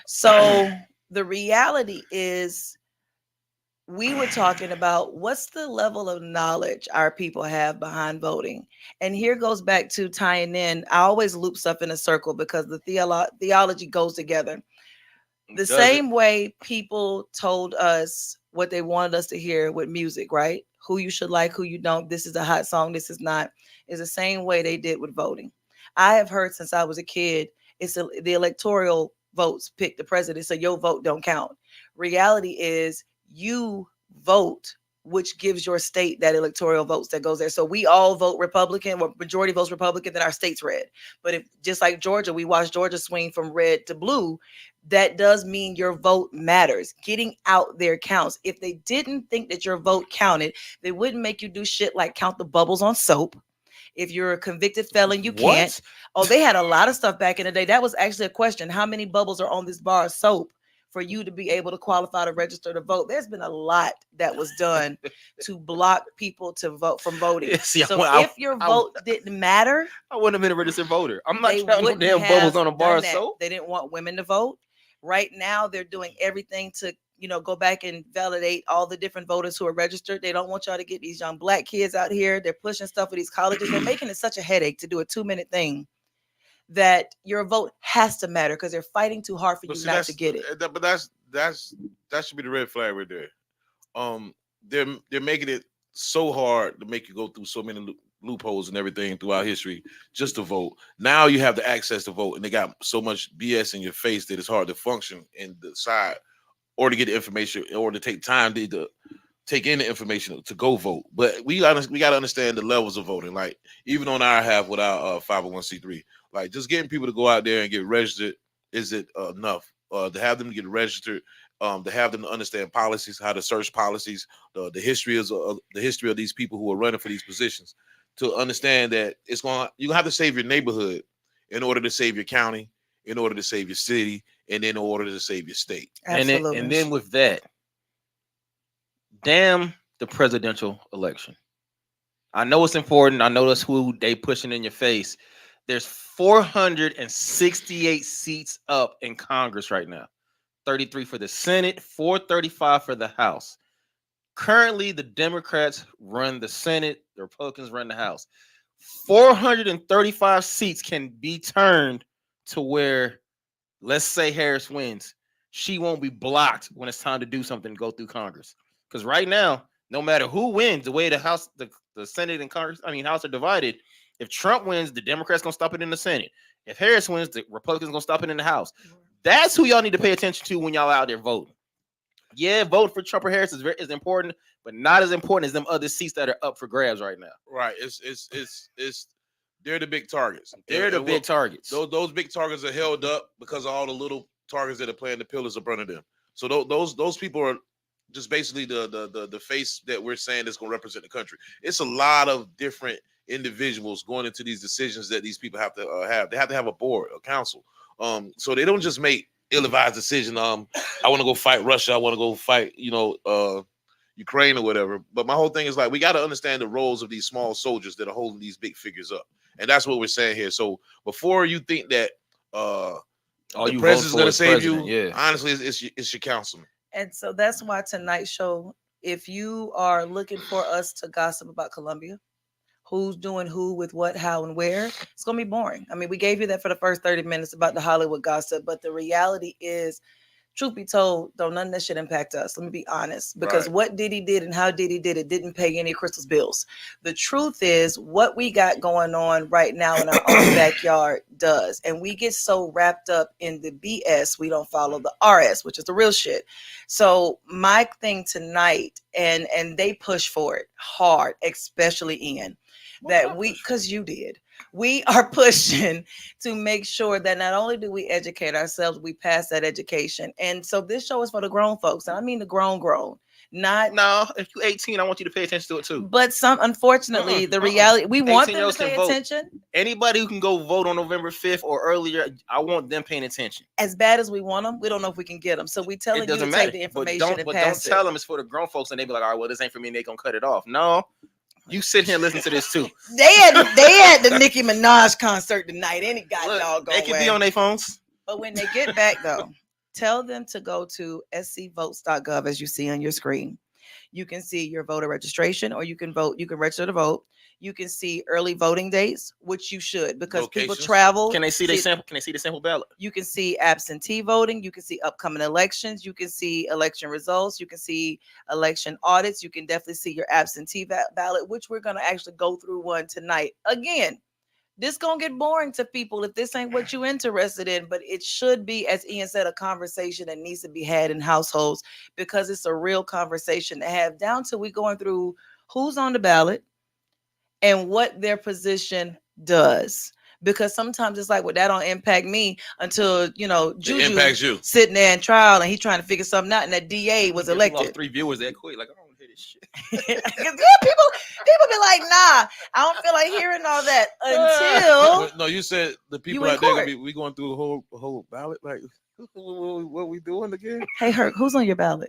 So the reality is, we were talking about what's the level of knowledge our people have behind voting. And here goes back to tying in. I always loop stuff in a circle because the theology goes together. The same way people told us what they wanted us to hear with music, right? Who you should like, who you don't. This is a hot song, this is not. Is the same way they did with voting. I have heard since I was a kid, the electoral votes pick the president, so your vote don't count. Reality is, you vote, which gives your state that electoral votes that goes there. So we all vote Republican, or majority votes Republican, then our state's red. But if, just like Georgia, we watch Georgia swing from red to blue, that does mean your vote matters. Getting out there counts. If they didn't think that your vote counted, they wouldn't make you do shit like count the bubbles on soap. If you're a convicted felon, you can't. Oh, they had a lot of stuff back in the day. That was actually a question. How many bubbles are on this bar of soap for you to be able to qualify to register to vote? There's been a lot that was done to block people to vote from voting. Yeah, see, so if your vote didn't matter, I wouldn't have been a registered voter. I'm not they counting no wouldn't damn have bubbles on a bar done of that. soap. They didn't want women to vote. Right now, they're doing everything to, go back and validate all the different voters who are registered. They don't want y'all to get these young black kids out here. They're pushing stuff with these colleges. They're making it such a headache to do a 2-minute thing that your vote has to matter because they're fighting too hard for you not to get it. But that should be the red flag right there. They're making it so hard to make you go through so many loopholes and everything throughout history just to vote. Now you have the access to vote, and they got so much BS in your face that it's hard to function and decide or to get the information or to take time to take in the information to go vote. But we got to understand the levels of voting. Like even on our half with our 501c3, like just getting people to go out there and get registered, is it enough? To have them get registered, to have them to understand policies, how to search policies, the history of these people who are running for these positions, to understand that you're gonna have to save your neighborhood in order to save your county, in order to save your city, and in order to save your state. Absolutely. And then with that, damn the presidential election. I know it's important. I know that's who they pushing in your face. There's 468 seats up in Congress right now. 33 for the Senate, 435 for the House. Currently, the Democrats run the Senate, the Republicans run the House. 435 seats can be turned to where, let's say Harris wins. She won't be blocked when it's time to do something, go through Congress. Because right now, no matter who wins, the way the House, the Senate and Congress, House are divided. If Trump wins, the Democrats gonna stop it in the Senate. If Harris wins, the Republicans gonna stop it in the House. That's who y'all need to pay attention to when y'all out there voting. Yeah, vote for Trump or Harris is important, but not as important as them other seats that are up for grabs right now. Right. It's they're the big targets. They're the big targets. Those big targets are held up because of all the little targets that are playing the pillars in front of them. So those people are just basically the face that we're saying is going to represent the country. It's a lot of different individuals going into these decisions that these people have to have. They have to have a board, a council. So they don't just make ill-advised decision. I want to go fight Russia. I want to go fight, Ukraine or whatever. But my whole thing is like, we got to understand the roles of these small soldiers that are holding these big figures up. And that's what we're saying here. So before you think that the president's going to save you, honestly, it's your councilman. And so that's why tonight's show, if you are looking for us to gossip about Columbia, who's doing who with what, how, and where, it's going to be boring. I mean, we gave you that for the first 30 minutes about the Hollywood gossip, but the reality is, truth be told, though, none of that should impact us. Let me be honest, because what Diddy did and how Diddy did it didn't pay any of Crystal's bills. The truth is, what we got going on right now in our own backyard does. And we get so wrapped up in the BS, we don't follow the RS, which is the real shit. So my thing tonight, and they push for it hard, especially Ian, that because you did. We are pushing to make sure that not only do we educate ourselves, we pass that education. And so this show is for the grown folks. And I mean the grown. Not no, if you're 18, I want you to pay attention to it too. But unfortunately, the reality, we want them to pay attention. Anybody who can go vote on November 5th or earlier, I want them paying attention. As bad as we want them, we don't know if we can get them. So we telling you to take the information and pass it. Don't tell them it's for the grown folks and they be like, all right, well, this ain't for me, and they gonna cut it off. No. You sit here and listen to this too. They had the Nicki Minaj concert tonight. Any goddamn they can be on their phones. But when they get back though, tell them to go to scvotes.gov as you see on your screen. You can see your voter registration, or you can vote. You can register to vote. You can see early voting dates, which you should, because people travel. Can they see the sample? Can they see the sample ballot? You can see absentee voting. You can see upcoming elections. You can see election results. You can see election audits. You can definitely see your absentee ballot, which we're going to actually go through one tonight. Again, this going to get boring to people if this ain't what you're interested in, but it should be, as Ian said, a conversation that needs to be had in households, because it's a real conversation to have, down to we going through who's on the ballot and what their position does. Because sometimes it's like, well, that don't impact me until, Juju impacts you. Sitting there in trial and he's trying to figure something out, and that DA was elected. Lost 3 viewers that quick. Like, I don't want to hear this shit. People be like, nah, I don't feel like hearing all that until. No, you said the people out there we going through the whole ballot. Like, what are we doing again? Hey, Herc, who's on your ballot?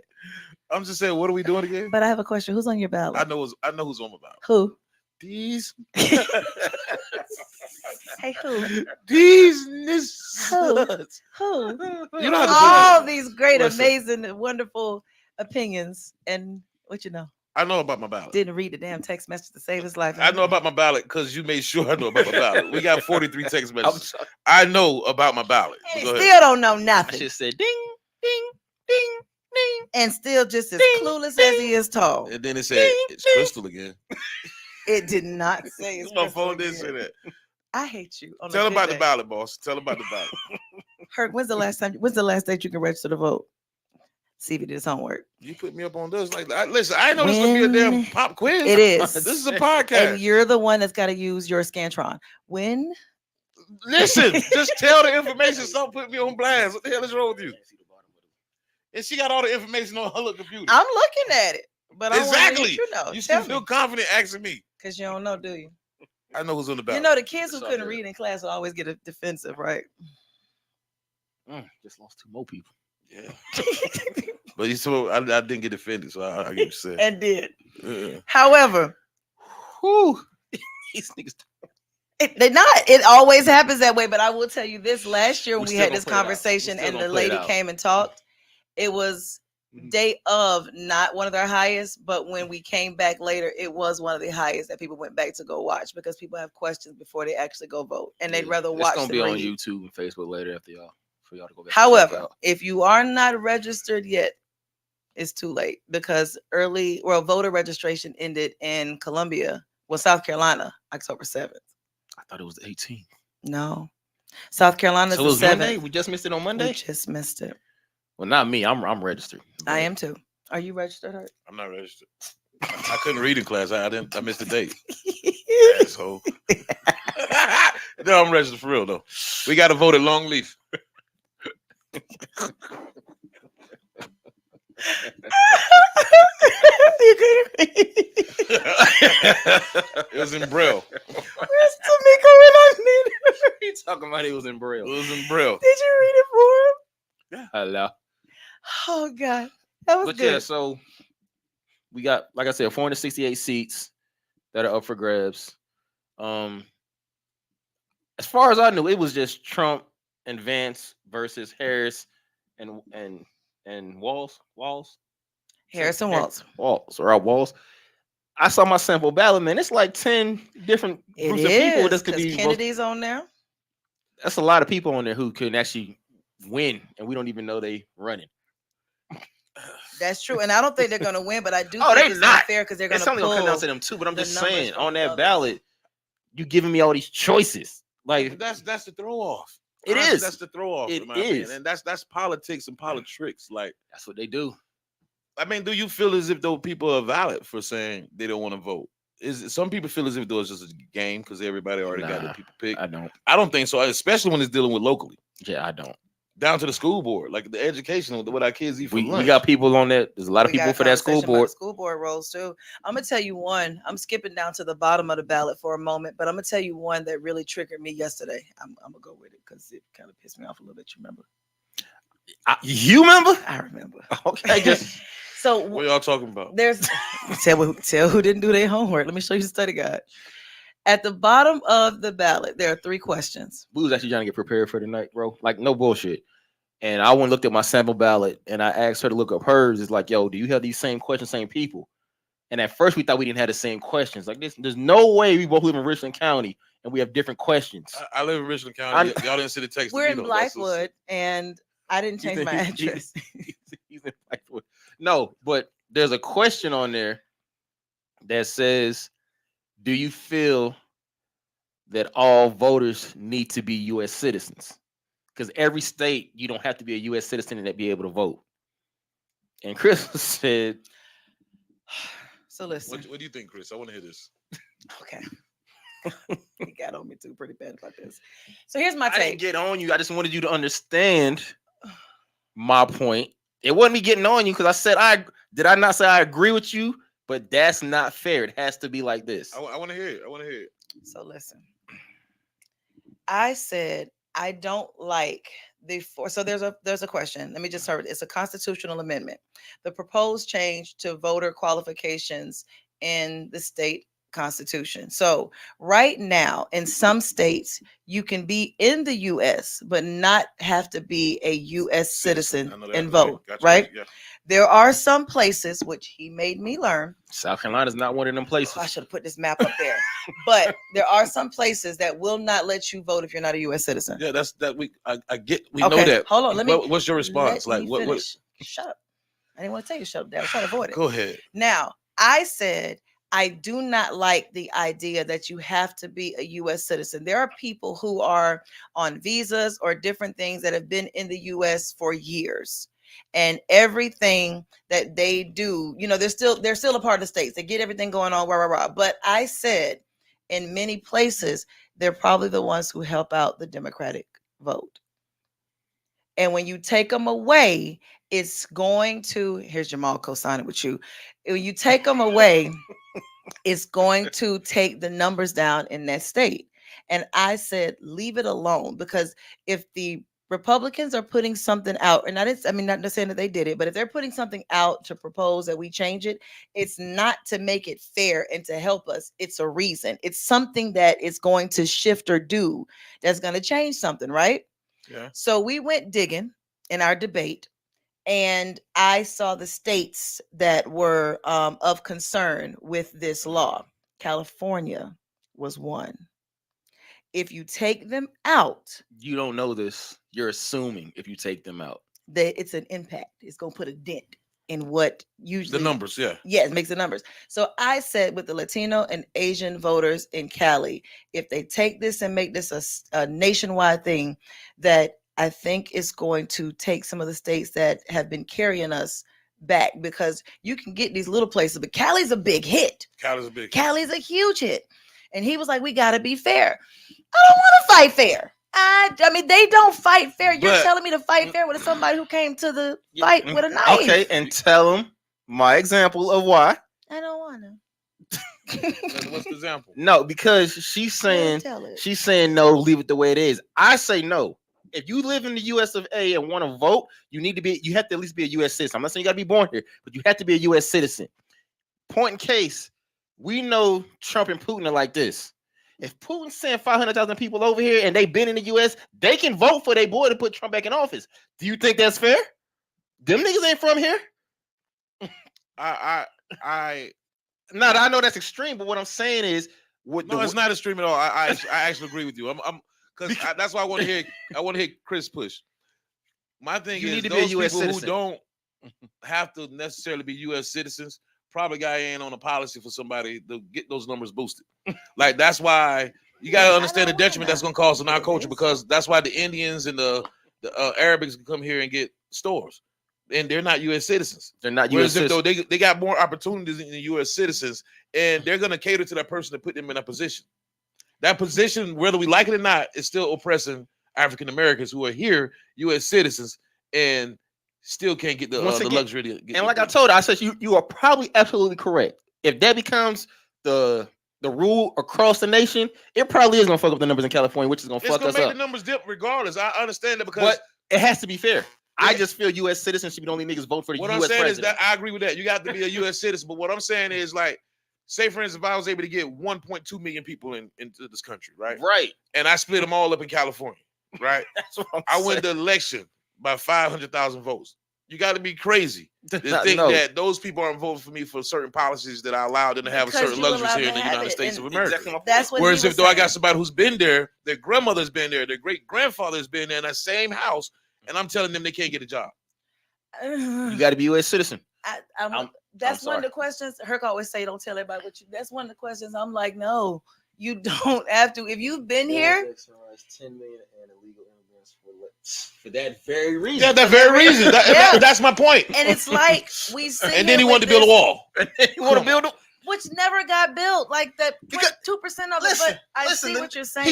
I'm just saying, what are we doing again? But I have a question. Who's on your ballot? I know who's on my ballot. Who? These. Hey, who? These. Who? You know how to all these great, amazing, wonderful opinions, and what you know. I know about my ballot. Didn't read the damn text message to save his life. I know about my ballot because you made sure I know about my ballot. We got 43 text messages. I know about my ballot. Still don't know nothing. I just said ding, ding, ding, ding. And still just as clueless as he is tall. And then it said, it's Crystal again. It did not say it's My Crystal phone did say again. that. I hate you. On a Tell good about the day. ballot, boss. Tell about the ballot. Herc, when's the last date you can register to vote? See if he did his homework. You put me up on this. Like, listen, I didn't know this was gonna be a damn When pop quiz. It is. This is a And podcast. you're the one that's got to use your Scantron. When? Listen, just tell the information. Stop putting me on blast. What the hell is wrong with you? And she got all the information on her little computer. I'm looking at it, but I want Exactly. you know. You Tell should feel me, confident asking me. because you don't know, do you? I know who's on the You ballot. know, the kids who It's all couldn't good. read in class would always get defensive, right? Just lost 2 more people. Yeah. But you saw I didn't get offended, so I get what you said. And did. Yeah. However, Whew. These niggas. it always happens that way. But I will tell you this: last year when We we still had gonna this play it out. We conversation still and gonna the play it lady out. came and talked, it was Mhm. day of not one of their highest, but when we came back later, it was one of the highest that people went back to go watch because people have questions before they actually go vote, and they'd Yeah. rather It's watch gonna than be on read. YouTube and Facebook later after y'all for y'all to go back. and check However, out. if you are not registered yet, it's too late because voter registration ended in South Carolina, October 7th. I thought it was the 18th. No, South Carolina's So it the was Monday. 7th. We just missed it on We Monday. just missed it. Well, not me. I'm registered. I am too. Are you registered, Hurt? I'm not registered. I couldn't read in class. I missed the date. Asshole. No, I'm registered for real though. We got to vote at Longleaf. You couldn't read. It was in Braille. Where's Tamika when I need her? He talking about it was in It Braille. was in Braille. Did you read it for him? Hello. Oh God, that was But good. yeah, so we got, like I said, 468 seats that are up for grabs. As far as I knew, it was just Trump and Vance versus Harris and Walls. Harrison Waltz. Walls. I saw my sample ballot, man. It's like 10 different It groups of people is that could because be. Kennedy's on there. That's a lot of people on there who can actually win, and we don't even know they running. That's true, and I don't think they're going to win, but I do Oh, think they it's not. unfair because they're going It's to something gonna come down to pull. them too. But I'm the just numbers saying, from on that others. ballot, you giving me all these choices. Like That's the throw off. It Honestly, is. That's the throw off. It in my opinion. is. And that's politics and politics. Like, that's what they do. I mean, do you feel as if though people are valid for saying they don't want to vote? Some people feel as if though it's just a game because everybody already got Nah, their people picked. I I don't think so, especially when it's dealing with locally, Yeah, I don't. down to the school board, like the education of what our kids eat for We lunch. got people on that. There's a lot of We got people a for that school conversation about board. the school board roles too. I'm gonna tell you one. I'm skipping down to the bottom of the ballot for a moment, but I'm gonna tell you one that really triggered me yesterday. I'm gonna go with it because it kind of pissed me off a little bit. You remember? You remember? I remember. Okay, just So What y'all talking about? there's tell who didn't do their homework. Let me show you the study guide. At the bottom of the ballot, there are 3 questions. we was actually trying to get prepared for tonight, bro. Like no bullshit. And I went and looked at my sample ballot, and I asked her to look up hers. It's like, yo, do you have these same questions, same people? And at first, we thought we didn't have the same questions. Like this, there's no way we both live in Richland County and we have different questions. I live in Richland County. Y'all didn't see the text. We're to in me, though. That's what's- Blythewood, and I didn't change my address. He's in Blythewood. No, but there's a question on there that says, do you feel that all voters need to be U.S. citizens? Because every state, you don't have to be a U.S. citizen and be able to vote. And Chris said, So listen. What do you think, Chris? I want to hear this. Okay. He got on me too pretty bad about this. So here's my I didn't take. get on you. I just wanted you to understand my point. It wasn't me getting on you because I said did I not say I agree with you? But that's not fair. It has to be like this. I want to hear it. I want to hear it. So listen. I said I don't like so there's a question. Let me just start. It's a constitutional amendment. The proposed change to voter qualifications in the state constitution. So right now, in some states, you can be in the U.S. but not have to be a U.S. citizen I know that. and vote. Gotcha. Right? Yeah. There are some places which he made me learn. South Carolina's not one of them places. I should have put this map up there. But there are some places that will not let you vote if you're not a U.S. citizen. Yeah, that's that. I get. We Okay, know that. hold on, let me- What's your response? Let Like me what? finish. Shut up. I didn't want to tell you to shut up. I was trying to avoid it. Go ahead. Now, I said I do not like the idea that you have to be a U.S. citizen. There are people who are on visas or different things that have been in the U.S. for years, and everything that they do, they're still a part of the states. They get everything going on, rah rah rah. But I said, in many places, they're probably the ones who help out the Democratic vote. And when you take them away, it's going to, here's Jamal co-signing with you. When you take them away, it's going to take the numbers down in that state. And I said, leave it alone, because if the Republicans are putting something out, and not saying that they did it, but if they're putting something out to propose that we change it, it's not to make it fair and to help us. It's a reason. It's something that is going to shift or do that's going to change something, right? Yeah. So we went digging in our debate, and I saw the states that were of concern with this law. California was one. If you take them out, You don't know this. You're assuming if you take them out. that it's an impact. It's going to put a dent in what usually The numbers, yeah. Yeah, it makes the numbers. So I said, with the Latino and Asian voters in Cali, if they take this and make this a nationwide thing, that I think it's going to take some of the states that have been carrying us back, because you can get these little places, but Cali's a big hit. Cali's a big. Cali's a huge hit. And he was like, we got to be fair. I don't want to fight fair. I mean, they don't fight fair. You're But- telling me to fight fair with somebody who came to the fight with a knife. Okay, and tell them my example of why. I don't want to. What's the example? No, because she's saying no, leave it the way it is. I say no. If you live in the US of A and want to vote, you have to at least be a US citizen. I'm not saying you got to be born here, but you have to be a US citizen. Point in case, we know Trump and Putin are like this. If Putin sent 500,000 people over here and they've been in the US, they can vote for their boy to put Trump back in office. Do you think that's fair? Them niggas ain't from here. I I know that's extreme, but what I'm saying is, it's not extreme at all. I actually agree with you. I'm because that's why I want to hear. I want to hear Chris push. My thing You is, need to be a those US people citizen. who don't have to necessarily be U.S. citizens probably got in on a policy for somebody to get those numbers boosted. Like, that's why you got to understand the detriment that's going to cause in our culture, because that's why the Indians and the Arabics can come here and get stores, and they're not U.S. citizens. They're not Whereas US if though citizens. they got more opportunities than the U.S. citizens, and they're going to cater to that person to put them in a position. That position, whether we like it or not, is still oppressing African Americans who are here, U.S. citizens, and still can't get the luxury to get. And like I told her, I said you are probably absolutely correct. If that becomes the rule across the nation, it probably is gonna fuck up the numbers in California, which is gonna fuck us It's gonna up. make the numbers dip regardless. I understand that, because But it has to be fair. I just feel U.S. citizens should be the only niggas vote for the what U.S. I'm saying president. is that I agree with that. You got to be a U.S. citizen. But what I'm saying is, like, say for instance, if I was able to get 1.2 million people into this country, right? Right. And I split them all up in California, right? That's what I'm I saying. win the election by 500,000 votes. You got to be crazy to think No. that those people aren't voting for me for certain policies that I allowed them to have Because certain you luxuries allowed here to in the have United it, States and of America. Exactly my point. That's what Whereas he if was though I got saying. somebody who's been there, their grandmother's been there, their great grandfather's been there in that same house, and I'm telling them they can't get a job. You got to be a U.S. citizen. That's I'm one of the questions. Herc always say, "Don't tell everybody what you." That's one of the questions. I'm like, no, you don't have to. If you've been here, 10 million and illegal immigrants for that very reason. Yeah, that very reason. Yeah. That's my point. and it's like we see. And then he wanted to build a wall. You want to build them? which never got built. Like that, Because- 2% of it. Listen, But I listen, see what you're saying.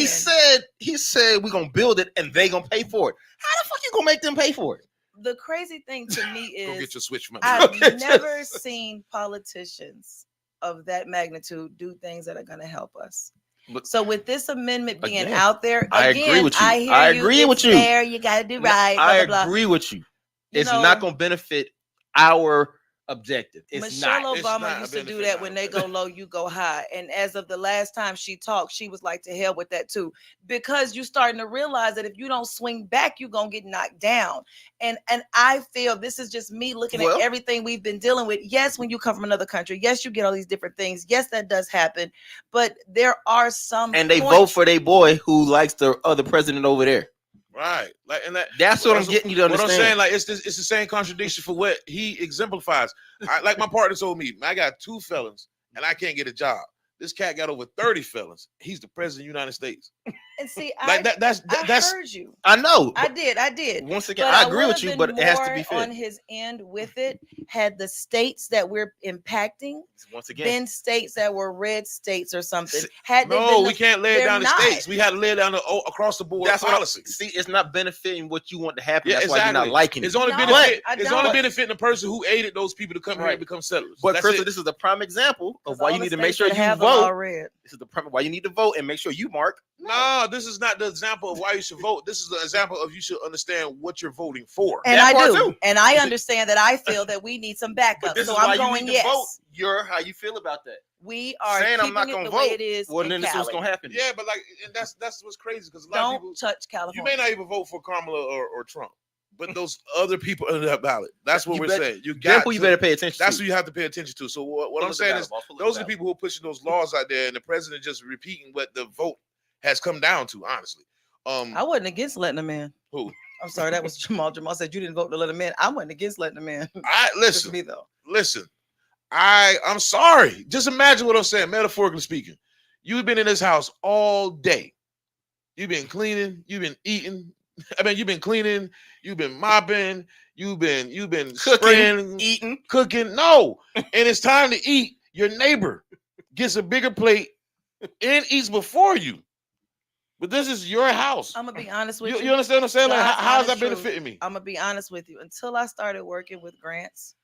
He said we're gonna build it and they gonna pay for it. How the fuck you gonna make them pay for it? The crazy thing to me Go is get your switch from I've never seen politicians of that magnitude do things that are going to help us. But- So with this amendment being Again, out there, I again, agree with you. I hear I you. agree It's with you. fair, you got to do right. Blah, I blah, blah. agree with you. You It's know, not gonna benefit our objective. It's Michelle not. It's Obama not used to do benefit that now. when they go low, you go high. And as of the last time she talked, she was like, to hell with that too. Because you're starting to realize that if you don't swing back, you're gonna get knocked down. And I feel this is just me looking Well- at everything we've been dealing with. Yes, when you come from another country, yes, you get all these different things. Yes, that does happen. But there are some And they vote points- for their boy who likes the other president over there. Right. Like, and That's what I'm getting you to What understand. I'm saying, like, it's the same contradiction for what he exemplifies. Like my partner told me, I got 2 felons and I can't get a job. This cat got over 30 felons. He's the president of the United States. And see, Like that's I heard you. I know. I did. Once again, But I agree with would've you, been but it has to more be fair. on his end with it had the states that we're impacting Once again, been states that were red states or something. See, Had they No, been we can't lay it they're down the not. states. We had to lay it down the across the board that's what policy. see. It's not benefiting what you want to happen. Yeah, that's why you're not exactly. liking It's it. only No, benefit. I It's only don't. benefiting the person who aided those people to come here Right. and become settlers. But That's Crystal, it. this is a prime example of 'Cause why all you the need to make states sure that you have them are vote. red. This is the prime why you need to vote and make sure you mark. No, this is not the example of why you should vote. This is the example of you should understand what you're voting for. And That I part do. too. And I understand that I feel that we need some But backup. this So is why I'm you going need to vote. yes. You're how you feel about that. We are Saying I'm keeping not it gonna the vote. way it is. Well, in then this is what's Cali. gonna happen. Yeah, but like, and that's what's crazy because a lot of Don't people, touch you California. may not even vote for Kamala or Trump, but those other people under that ballot. That's what You we're bet- saying. You Them got people you to- better pay attention That's to. what you have to pay attention to. So what Pull I'm up the saying ballot, is, boss. Pull up those are the ballot. people who are pushing those laws out there, and the president just repeating what the vote has come down to. Honestly, I wasn't against letting them in. who? I'm sorry, that was Jamal. Jamal said you didn't vote to let him in. I wasn't against letting him in. I Just listen. me though. Listen, I'm sorry. Just imagine what I'm saying, metaphorically speaking. You've been in this house all day. You've been cleaning, you've been eating. I mean, you've been cleaning, you've been mopping, you've been Cooking, spraying, eating. cooking. No, and it's time to eat. Your neighbor gets a bigger plate and eats before you. But this is your house. I'm gonna be honest with You, you. you understand what I'm saying? Like, God's how is that honest truth. benefiting me? I'm gonna be honest with you. Until I started working with grants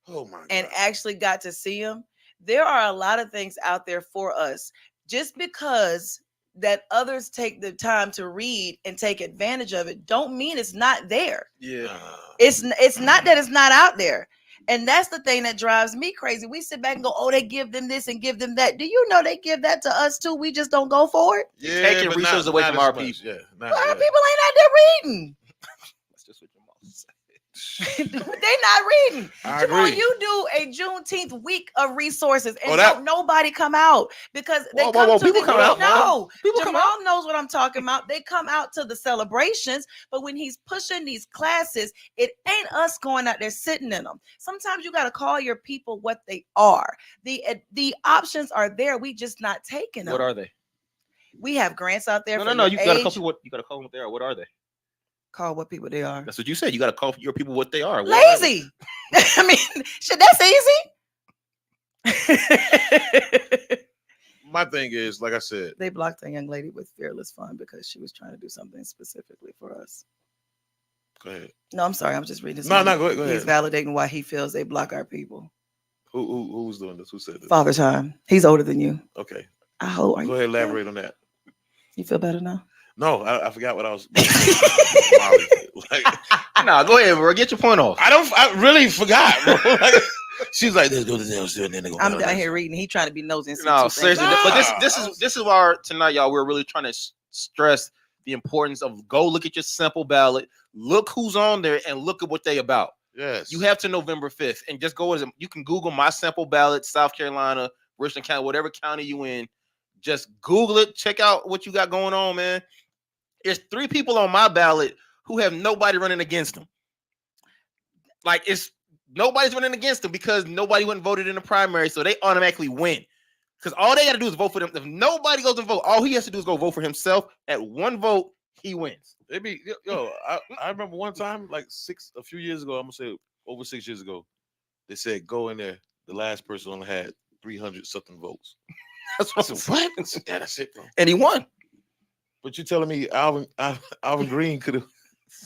Oh my God. and actually got to see them, there are a lot of things out there for us. Just because that others take the time to read and take advantage of it, don't mean it's not there. Yeah. It's not that it's not out there. And that's the thing that drives me crazy. We sit back and go, oh, they give them this and give them that. Do you know they give that to us too? We just don't go for it. Yeah, taking but resources away from as our much. people. Yeah, not, Well, our yeah. people ain't out there reading. That's just what your mom said. They not reading. I Jamal, agree. you do a Juneteenth week of resources, and Oh, that- don't nobody come out because they Whoa, come whoa, to people the come out, no. People come Jamal knows what I'm talking about. They come out to the celebrations, but when he's pushing these classes, it ain't us going out there sitting in them. Sometimes you got to call your people what they are. The options are there. We just not taking them. What are they? We have grants out there. No. You gotta call age. people what you gotta call them what they are. What are they? Call what people they are. That's what you said. You gotta call your people what they are. What are they? Lazy. I mean, shit, that's easy. My thing is, like I said, They blocked a young lady with Fearless Fund because she was trying to do something specifically for us. go ahead. No, I'm sorry. I'm just reading this. No, one. go ahead. He's validating why he feels they block our people. Who was doing this? Who said this? Father Time. He's older than you. Okay, I hope. go ahead. Elaborate on that. You feel better now? No, I forgot what I was. Like, Nah, go ahead, bro. Get your point off. I really forgot, bro. Like, she's like, let's go to the and then they go. I'm down here reading. He trying to be nosy. And see No, two seriously. things. But this is why tonight, y'all, we're really trying to stress the importance of go look at your sample ballot, look who's on there, and look at what they about. Yes, You have to November 5th, and just go as you can Google my sample ballot, South Carolina, Richland County, whatever county you in. Just Google it, check out what you got going on, man. There's 3 people on my ballot who have nobody running against them. Like nobody's running against them because nobody went and voted in the primary, so they automatically win. Because all they got to do is vote for them. If nobody goes and vote, all he has to do is go vote for himself. At 1 vote, he wins. they be I remember one time, like a few years ago. I'm gonna say over 6 years ago. They said go in there. The last person only had 300 something votes. That's I said, what? Yeah, that's it, bro. And he won. But you telling me Alvin Green could have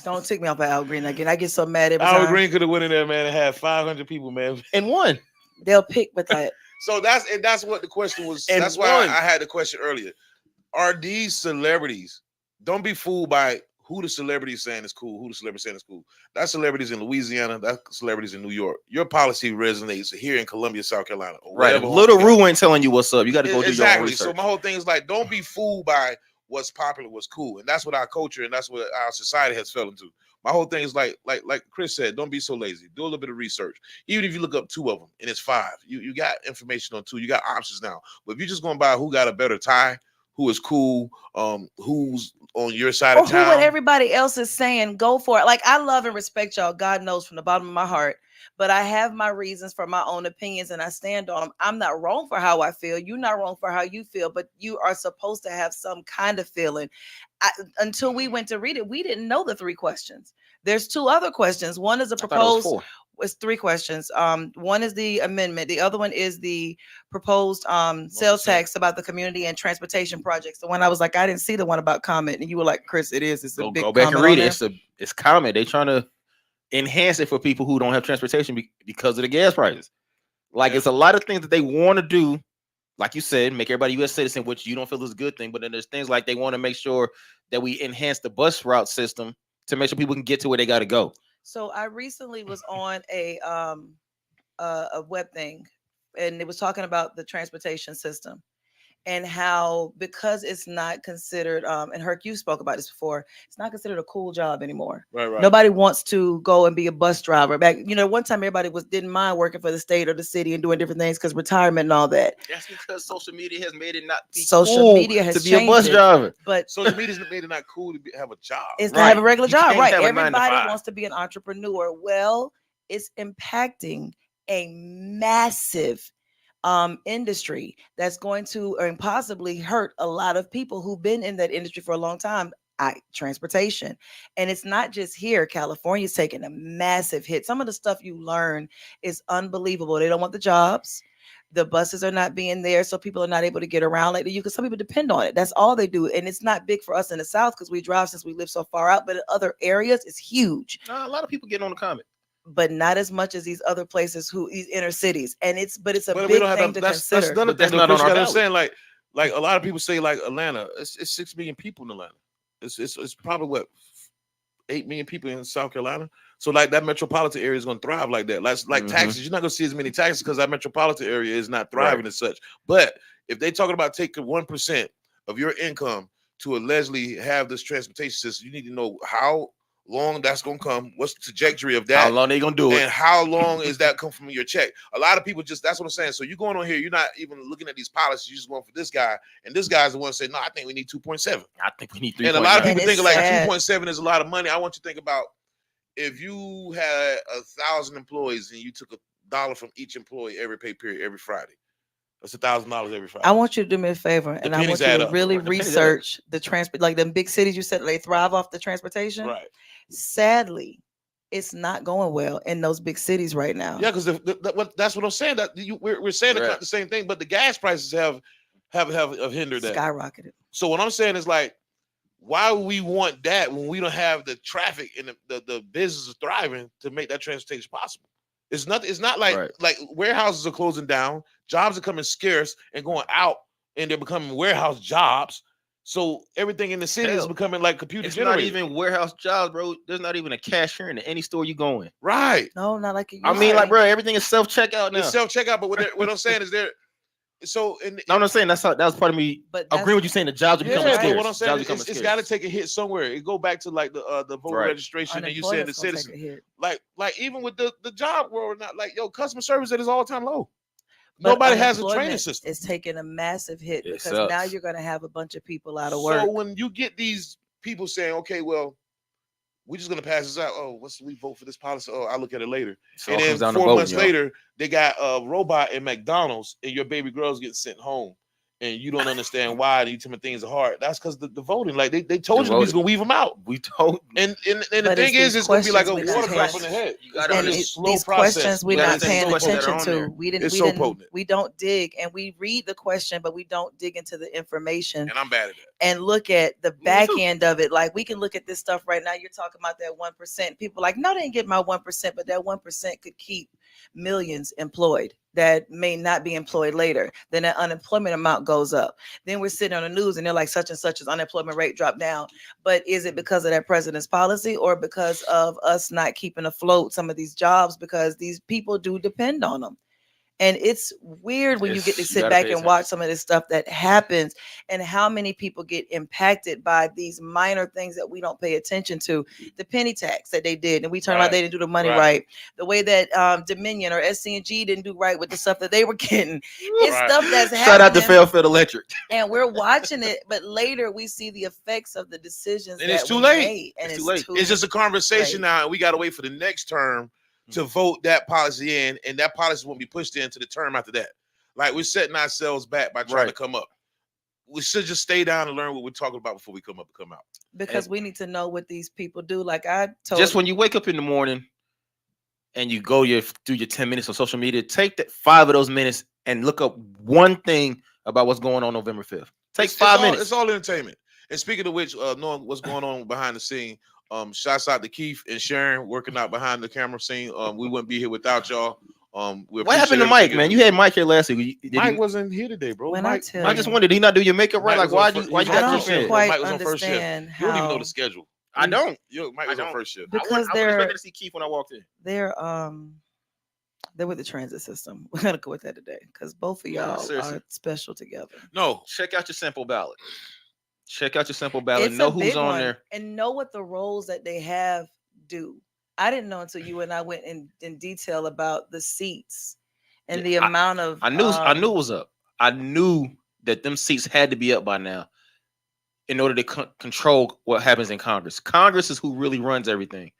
Don't take me off of Al Green again. I get so mad every Alvin time. Green could have went in there, man, and had 500 people, man. And won. They'll pick with that. So that's what the question was. And that's why won. I had the question earlier. Are these celebrities? Don't be fooled by who the celebrity is saying is cool, who the celebrity saying is cool. That celebrities in Louisiana, that celebrities in New York. Your policy resonates here in Columbia, South Carolina. Or Right. wherever Little home you Rue ain't telling you what's up. You got to go do your own exactly. research. So my whole thing is like, don't be fooled by what's popular, what's cool, and that's what our culture and that's what our society has fell into. My whole thing is like Chris said, don't be so lazy. Do a little bit of research. Even if you look up 2 of them and it's 5, you got information on 2. You got options now. But if you're just going by who got a better tie, who is cool, who's on your side or of who what town. everybody else is saying, go for it. Like, I love and respect y'all. God knows from the bottom of my heart. But I have my reasons for my own opinions and I stand on them. I'm not wrong for how I feel. You're not wrong for how you feel, but you are supposed to have some kind of feeling. Until we went to read it, we didn't know the 3 questions. There's 2 other questions. One is a I thought it was proposed, 4. it's 3 questions. One is the amendment. The other one is the proposed sales 1%. tax about the community and transportation projects. The one I was like, I didn't see the one about comment, and you were like, Chris, it is. It's a big Go back and comment read on it. there. It's common. They trying to enhance it for people who don't have transportation because of the gas prices. Like, Yeah. it's a lot of things that they want to do. Like you said, make everybody U.S. citizen, which you don't feel is a good thing. But then there's things like they want to make sure that we enhance the bus route system to make sure people can get to where they got to go. So I recently was on a web thing, and it was talking about the transportation system and how, because it's not considered, and Herc, you spoke about this before, it's not considered a cool job anymore. Right, right. Nobody wants to go and be a bus driver. Back, one time everybody didn't mind working for the state or the city and doing different things because retirement and all that. That's because social media has made it not be Social cool media has to be a bus changed it. driver. But Social media's made it not cool to have a job. it's to Right. have a regular You job, can't right? have a 9 to Everybody 5. wants to be an entrepreneur. Well, it's impacting a massive industry that's going to and possibly hurt a lot of people who've been in that industry for a long time. Transportation. And it's not just here. California's taking a massive hit. Some of the stuff you learn is unbelievable. They don't want the jobs. The buses are not being there, so people are not able to get around like you. Because some people depend on it. That's all they do, and it's not big for us in the South because we drive since we live so far out. But in other areas, it's huge. A lot of people getting on the comment. But not as much as these other places, these inner cities, and it's a But we big don't have thing that. to consider. That's none But of that's that. not Chris, on you our gotta ballot. understand, like a lot of people say, like Atlanta, it's 6 million people in Atlanta. It's probably what 8 million people in South Carolina. So like that metropolitan area is going to thrive like that. Like taxes, you're not going to see as many taxes because that metropolitan area is not thriving Right. as such. But if they talking about taking 1% of your income to allegedly have this transportation system, you need to know how long that's going to come. What's the trajectory of that? How long they gonna do it? And how long is that come from your check? A lot of people that's what I'm saying. So you're going on here, you're not even looking at these policies, you're just going for this guy, and this guy's the one saying, no, I think we need 2.7. I think we need 3. And a lot of And people it's think like sad. 2.7 is a lot of money. I want you to think about if you had 1,000 employees and you took $1 from each employee every pay period every Friday. That's $1,000 every Friday. I want you to do me a favor, and I want pennies you add to up. really The pennies add up. research the transport, like them big cities. You said they thrive off the transportation. Right. Sadly, it's not going well in those big cities right now. Yeah, because that's what I'm saying. That we're saying Right. the same thing, but the gas prices have hindered that. Skyrocketed. So what I'm saying is like, why would we want that when we don't have the traffic and the business is thriving to make that transportation possible? It's not like Right. like warehouses are closing down, jobs are coming scarce and going out, and they're becoming warehouse jobs. So everything in the city is Hell, becoming like computer It's generated. not even warehouse jobs, bro. There's not even a cashier in any store you go in. Right. No, not like it I used mean, to like, be. bro, everything is self checkout now. It's self checkout, but what I'm saying is there. So in No, I'm saying that was part of me But that's- agreeing with you saying the jobs are yeah, becoming but scarce. what I'm saying Jobs is becoming it's scarce. got to take a hit somewhere. It go back to like the voter Right. registration, and you said the Unemployment's gonna take citizen. a hit. Like even with the job world, not like customer service at its all time low. But Nobody has a training unemployment system. is taking a massive hit It because now sucks. you're going to have a bunch of people out of So work. when you get these people saying, okay, well, we're just gonna pass this out. Oh, we vote for this policy? Oh, I'll look at it later. So And it then comes down to 4 voting, months yo. later, they got a robot in McDonald's, and your baby girl's getting sent home. And you don't understand why these things are hard. That's because the voting, like they told you we was voting. gonna weave them out. We told And the But thing it's is, these it's gonna be like a questions we water not drop paying- on the head. You It's gotta gonna And be a really- slow these process. questions we're You gotta not understand paying the questions that attention are on to. there. We didn't. It's We so didn't. potent. We don't dig, and we read the question, but we don't dig into the information And I'm bad at that. and look at the back too. end of it. Like we can look at this stuff right now. You're talking about that 1%. People like, no, they didn't get my 1%, but that 1% could keep millions employed that may not be employed later. Then that unemployment amount goes up. Then we're sitting on the news and they're like, such and such as unemployment rate dropped down. But is it because of that president's policy or because of us not keeping afloat some of these jobs? Because these people do depend on them. And it's weird when you get to Yes, you sit gotta back pay and watch attention. some of this stuff that happens and how many people get impacted by these minor things that we don't pay attention to. The penny tax that they did, and we turned out they didn't do the money right. The way that Dominion or SC&G didn't do right with the stuff that they were getting. It's Right. stuff that's Shout out to happening, Fairfield Electric. and we're watching it, but later we see the effects of the decisions And that it's too we late. made, and It's it's too late. too It's just a conversation late. now, and we got to wait for the next term to vote that policy in, and that policy won't be pushed into the term after that. Like, we're setting ourselves back by trying to Right. come up. We should just stay down and learn what we're talking about before we come up and come out. Because we need to know what these people do. Like I told Just when you wake up in the morning and you go do your 10 minutes on social media, take that 5 of those minutes and look up one thing about what's going on November 5th. Take It's 5 all- minutes. It's all entertainment. And speaking of which, knowing what's going on behind the scene, shouts out to Keith and Sharon working out behind the camera scene. We wouldn't be here without y'all. What happened to Mike, man? You had Mike here last week. Mike wasn't here today, bro. When I Mike, tell I just wondered, did he not do your makeup right? Mike Like, was why on you fir- I got don't this shit? quite Mike was on first shift. understand You don't even know how the schedule. I don't. Mike was I on don't. first shift. Because I wasn't expecting to see Keith when I walked in. they're with the transit system. We're gonna go with that today because both of Yeah, y'all seriously. are special together. No, Check out your sample ballot. Check out your sample ballot. It's Know a who's big on one, there. and know what the roles that they have do. I didn't know until you and I went in detail about the seats and the Yeah, amount of. I knew it was up. I knew that them seats had to be up by now in order to control what happens in Congress. Congress is who really runs everything.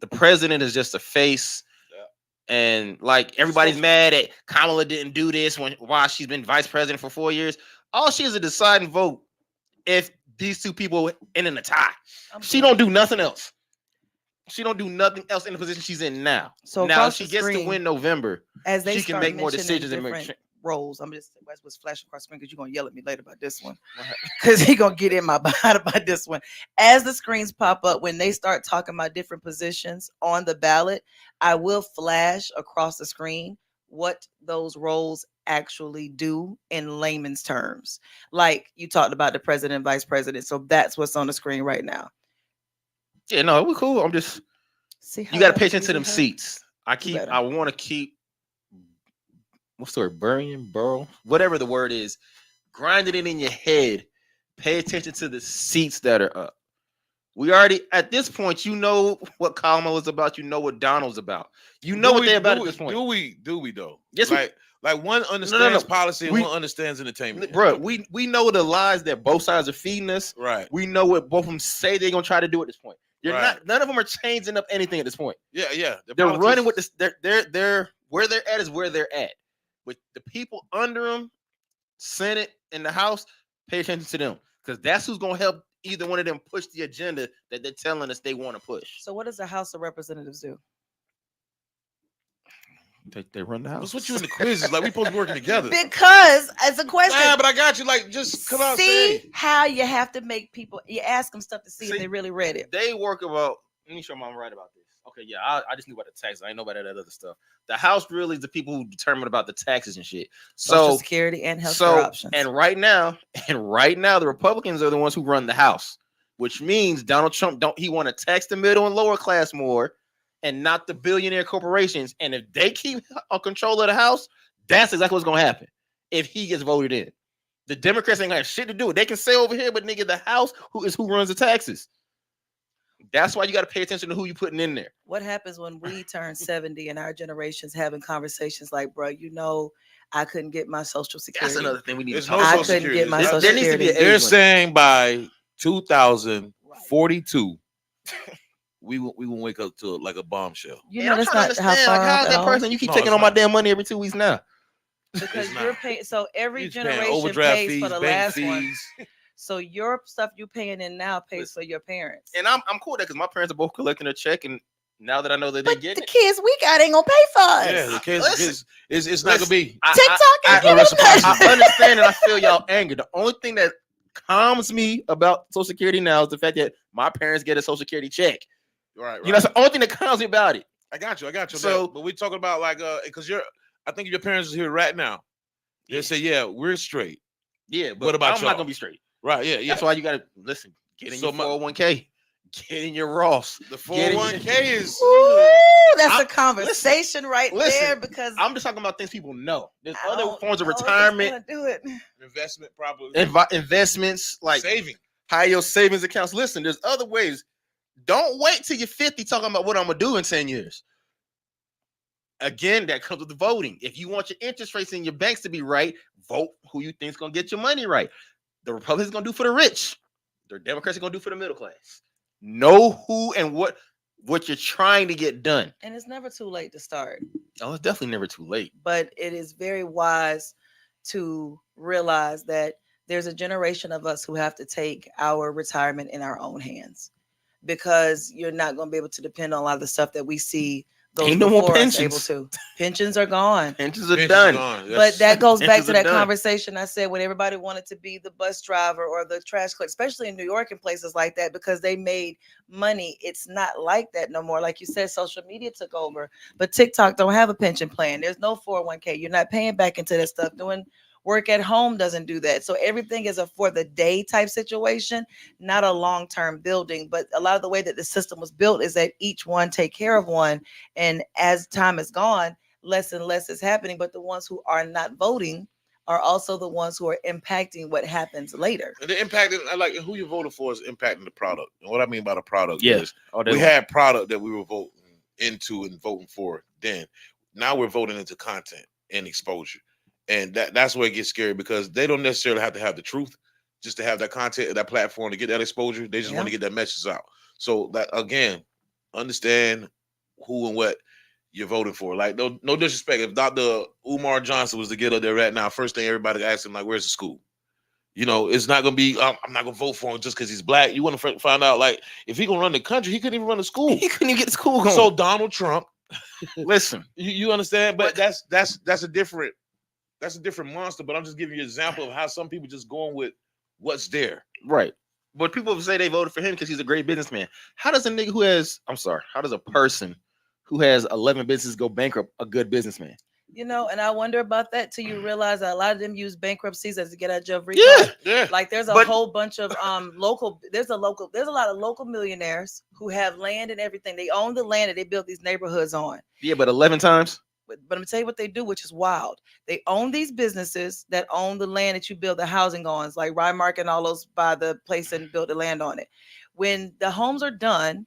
The president is just a face. And like everybody's mad at Kamala didn't do this while she's been vice president for 4 years. All she is a deciding vote if these two people end in a tie. She don't do nothing else. She don't do nothing else in the position she's in now. So now, if across she the gets to screen, win November, as they she can start make more mentioning decisions and make different cha- roles. That's what's flashing across the screen because you're gonna yell at me later about this one. Because he gonna get in my behind about this one. As the screens pop up, when they start talking about different positions on the ballot, I will flash across the screen what those roles actually do in layman's terms. Like you talked about the president and vice president. So that's what's on the screen right now. Yeah, no, we're cool. I'm just See how you gotta that pay attention to really them hurt? seats. better. I want to keep what's the word? Burrow, whatever the word is, grinding it in your head. Pay attention to the seats that are up. We already at this point, you know what Kamala is about. You know what Donald's about. You know what they're about at this point. Do we though? Yes, like one understands No. policy and We- one understands entertainment. Bro, we know the lies that both sides are feeding us. Right. We know what both of them say they're gonna try to do at this point. You're Right. not. None of them are changing up anything at this point. Yeah. They're running with this. They're where they're at is where they're at. With the people under them, Senate and the House, pay attention to them because that's who's gonna help either one of them push the agenda that they're telling us they want to push. So what does the House of Representatives do? They run the House. What's with you in the quizzes? Like we supposed to be working together. Because as a question, Nah, but I got you. Like just come out. see Say. how you have to make people. You ask them stuff to see if See, they really read it. They work about. Let me show them I'm right about this. Okay, yeah, I just knew about the taxes. I didn't know about that other stuff. The House really is the people who determine about the taxes and shit. Social So Security and health so care options. and right now, the Republicans are the ones who run the House, which means Donald Trump he want to tax the middle and lower class more, and not the billionaire corporations. And if they keep control of the House, that's exactly what's gonna happen if he gets voted in. The Democrats ain't gonna have shit to do. They can say over here, but nigga, the House who runs the taxes. That's why you got to pay attention to who you putting in there. What happens when we turn 70 and our generation's having conversations like, bro, you know, I couldn't get my Social Security. That's another thing we need There's to no talk I about. Social couldn't get my Security. Social There needs to be Security. an They're age limit. saying by 2042, we won't wake up to like a bombshell. You And know, I'm that's trying not to how understand, far like, off how's at that all. person? You keep No, taking it's all my not. damn money every 2 weeks now. Because It's you're not. paying. So every You're paying generation overdraft pays fees, for the bank last one. fees. So your stuff you paying in now pays for your parents. And I'm cool with that because my parents are both collecting a check, and now that I know that they're But getting the kids we got ain't gonna pay for us. Yeah, the kids, Listen. it's not gonna be. TikTok I, ain't giving I understand and I feel y'all anger. The only thing that calms me about Social Security now is the fact that my parents get a Social Security check. Right. You know, that's the only thing that calms me about it. I got you. So- but we're talking about like because I think your parents is here right now. They say, yeah, we're straight. Yeah, but What about I'm y'all? not gonna be straight. Right. Yeah. That's why you gotta listen. Get in So your my- 401k. Get in your Ross. The Get in- 401k is that's I- a conversation right listen, there because I'm just talking about things people know. There's I other don't forms of know if it's retirement, gonna do it. Investment probably. investments, like Saving. high yield savings accounts. Listen, there's other ways. Don't wait till you're 50 talking about what I'm gonna do in 10 years. Again, that comes with the voting. If you want your interest rates in your banks to be right, vote who you think is gonna get your money right. The Republicans gonna do for the rich. The Democrats are gonna do for the middle class. Know who and what you're trying to get done. And it's never too late to start, Oh, it's definitely never too late. but it is very wise to realize that there's a generation of us who have to take our retirement in our own hands because you're not going to be able to depend on a lot of the stuff that we see those Ain't no more before us able pensions. to. Pensions are gone. Pensions are Pensions done. gone. But that goes back Pensions to are that done. conversation I said when everybody wanted to be the bus driver or the trash collector, especially in New York and places like that, because they made money. It's not like that no more. Like you said, social media took over, but TikTok don't have a pension plan. There's no 401k. You're not paying back into that stuff. Doing work at home doesn't do that. So everything is a for the day type situation, not a long-term building. But a lot of the way that the system was built is that each one take care of one. And as time is gone, less and less is happening. But the ones who are not voting are also the ones who are impacting what happens later. And the impact, I like who you voted for is impacting the product. And what I mean by the product Yeah. is All day we long. had product that we were voting into and voting for then. Now we're voting into content and exposure. And that's where it gets scary because they don't necessarily have to have the truth just to have that content, that platform to get that exposure. They just want to get that message out. So that again, understand who and what you're voting for. Like no disrespect. If Dr. Umar Johnson was to get up there right now, first thing everybody asks him, like, where's the school? You know, it's not gonna be. I'm not gonna vote for him just because he's black. You want to find out, like, if he gonna run the country, he couldn't even run the school. He couldn't even get to school going. So Donald Trump, listen, you understand? But that's a different monster. But I'm just giving you an example of how some people just going with what's there. right. But people say they voted for him because he's a great businessman. How does a nigga who has, how does a person who has 11 businesses go bankrupt a good businessman? You know, and I wonder about that till you realize that a lot of them use bankruptcies as a get out of jail free card. Yeah. Like there's a whole bunch of there's a lot of local millionaires who have land and everything. They own the land that they built these neighborhoods on. Yeah, but 11 times? But I'm gonna tell you what they do, which is wild. They own these businesses that own the land that you build the housing on. It's like Rymark and all those buy the place and build the land on it. When the homes are done,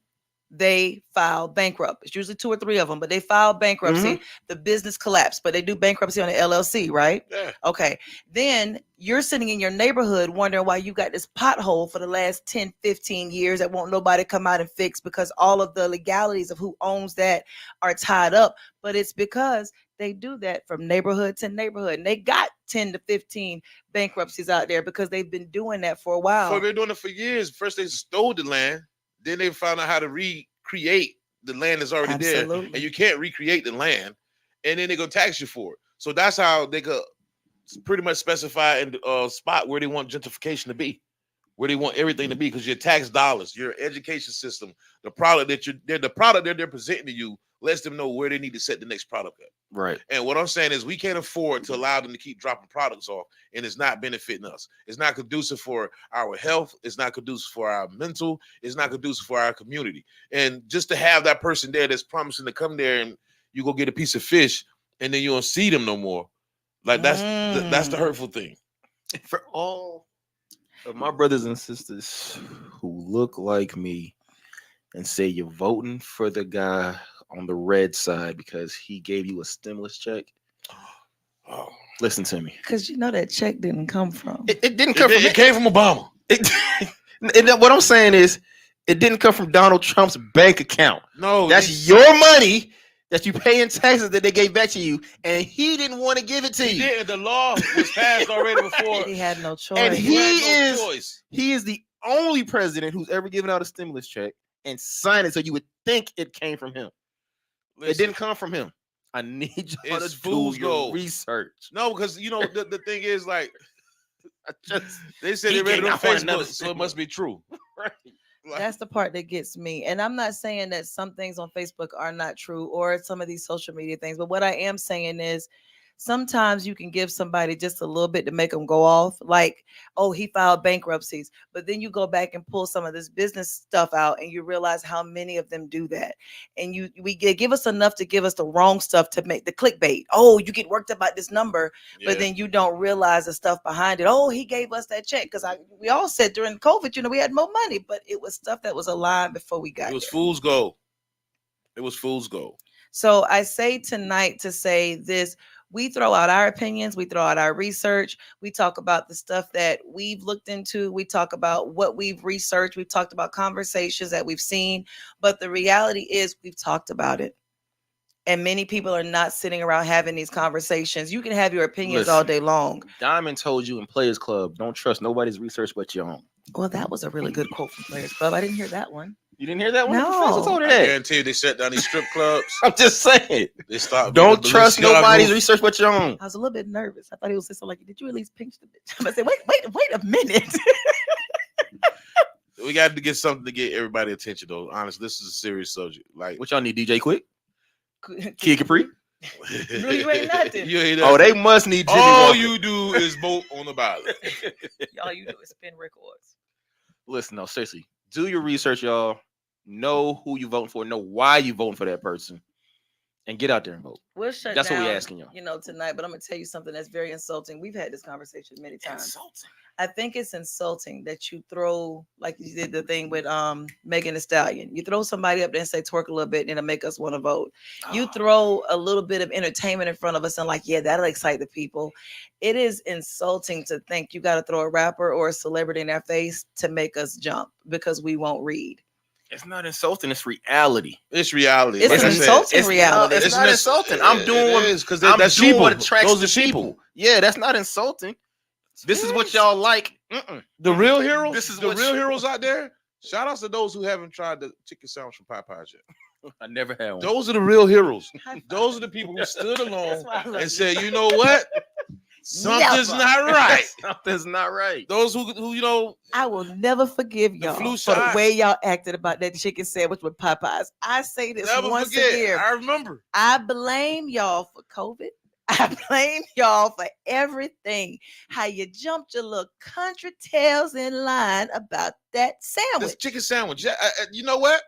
they file bankrupt. It's usually 2 or 3 of them, but they file bankruptcy. The business collapsed, but they do bankruptcy on the LLC, right? Yeah. Okay. Then you're sitting in your neighborhood wondering why you got this pothole for the last 10, 15 years that won't nobody come out and fix because all of the legalities of who owns that are tied up. But it's because they do that from neighborhood to neighborhood. And they got 10 to 15 bankruptcies out there because they've been doing that for a while. So they've been doing it for years. First they stole the land. Then they found out how to recreate the land that's already there, and you can't recreate the land, and then they go tax you for it. So that's how they could pretty much specify in the spot where they want gentrification to be, where they want everything to be, because your tax dollars, your education system, the product that they're presenting to you lets them know where they need to set the next product at. Right. And what I'm saying is we can't afford to allow them to keep dropping products off, and it's not benefiting us. It's not conducive for our health. It's not conducive for our mental. It's not conducive for our community. And just to have that person there that's promising to come there and you go get a piece of fish and then you don't see them no more. Like that's the hurtful thing. For all of my brothers and sisters who look like me and say you're voting for the guy on the red side because he gave you a stimulus check. Oh, listen to me. Because you know that check didn't come from. It didn't come from. It came from Obama. What I'm saying is, it didn't come from Donald Trump's bank account. No, that's your money that you pay in taxes that they gave back to you, and he didn't want to give it to you. Didn't. The law was passed already before. He had no choice. And he is the only president who's ever given out a stimulus check and signed it, so you would think it came from him. Listen, it didn't come from him. I need you to do your research. No, because you know the thing is, like, they said they read it on Facebook, so it must be true. Right. That's the part that gets me. And I'm not saying that some things on Facebook are not true or some of these social media things, but what I am saying is sometimes you can give somebody just a little bit to make them go off, like, oh, he filed bankruptcies, but then you go back and pull some of this business stuff out and you realize how many of them do that. And give us enough to give us the wrong stuff to make the clickbait. Oh, you get worked up about this number, but then you don't realize the stuff behind it. Oh, he gave us that check because we all said during COVID, we had more money, but it was stuff that was aligned before we got It was there. fool's gold. It was fool's gold. So I say tonight to say this. We throw out our opinions, we throw out our research, we talk about the stuff that we've looked into, we talk about what we've researched, we've talked about conversations that we've seen, but the reality is we've talked about it. And many people are not sitting around having these conversations. You can have your opinions all day long. Diamond told you in Players Club, don't trust nobody's research but your own. Well, that was a really good quote from Players Club. I didn't hear that one. You didn't hear that one? No. The professor told her I that. guarantee you they shut down these strip clubs. I'm just saying. They stopped. Don't trust nobody's research but your own. I was a little bit nervous. I thought he was saying something like, did you at least pinch the bitch? I said, wait a minute. We got to get something to get everybody attention, though. Honestly, this is a serious subject. Like, What y'all need, DJ Quick? Kid Capri? You ain't nothing. You ain't Oh, nothing. they must need Jimmy All Walker. you do is vote on the ballot. All you do is spin records. Listen, no, seriously. Do your research, y'all. Know who you voting for. Know why you voting for that person. And get out there and vote. We'll shut That's down, what we're asking y'all. Tonight, but I'm going to tell you something that's very insulting. We've had this conversation many times. Insulting. I think it's insulting that you throw, like you did the thing with Megan Thee Stallion. You throw somebody up there and say twerk a little bit and it'll make us want to vote. You throw a little bit of entertainment in front of us and like, yeah, that'll excite the people. It is insulting to think you got to throw a rapper or a celebrity in our face to make us jump because we won't read. It's not insulting. It's reality. It's reality. It's Like I an said, insulting reality. It's not insulting. I'm doing what because I'm that's doing people. what attracts Those the are people. Yeah, that's not insulting. This is what y'all like. The real heroes. This is the what real you- heroes out there. Shout outs to those who haven't tried the chicken sandwich from Popeyes yet. I never had one. Those are the real heroes. Those are the people who stood alone why I love you. and said, you know what? Something's Never. not right. Something's not right. Those who I will never forgive y'all flu for the shot. way y'all acted about that chicken sandwich with Popeyes. I say this never once forget. a year. I remember. I blame y'all for COVID. I blame y'all for everything. How you jumped your little country tails in line about that This sandwich. chicken sandwich. Yeah, you know what?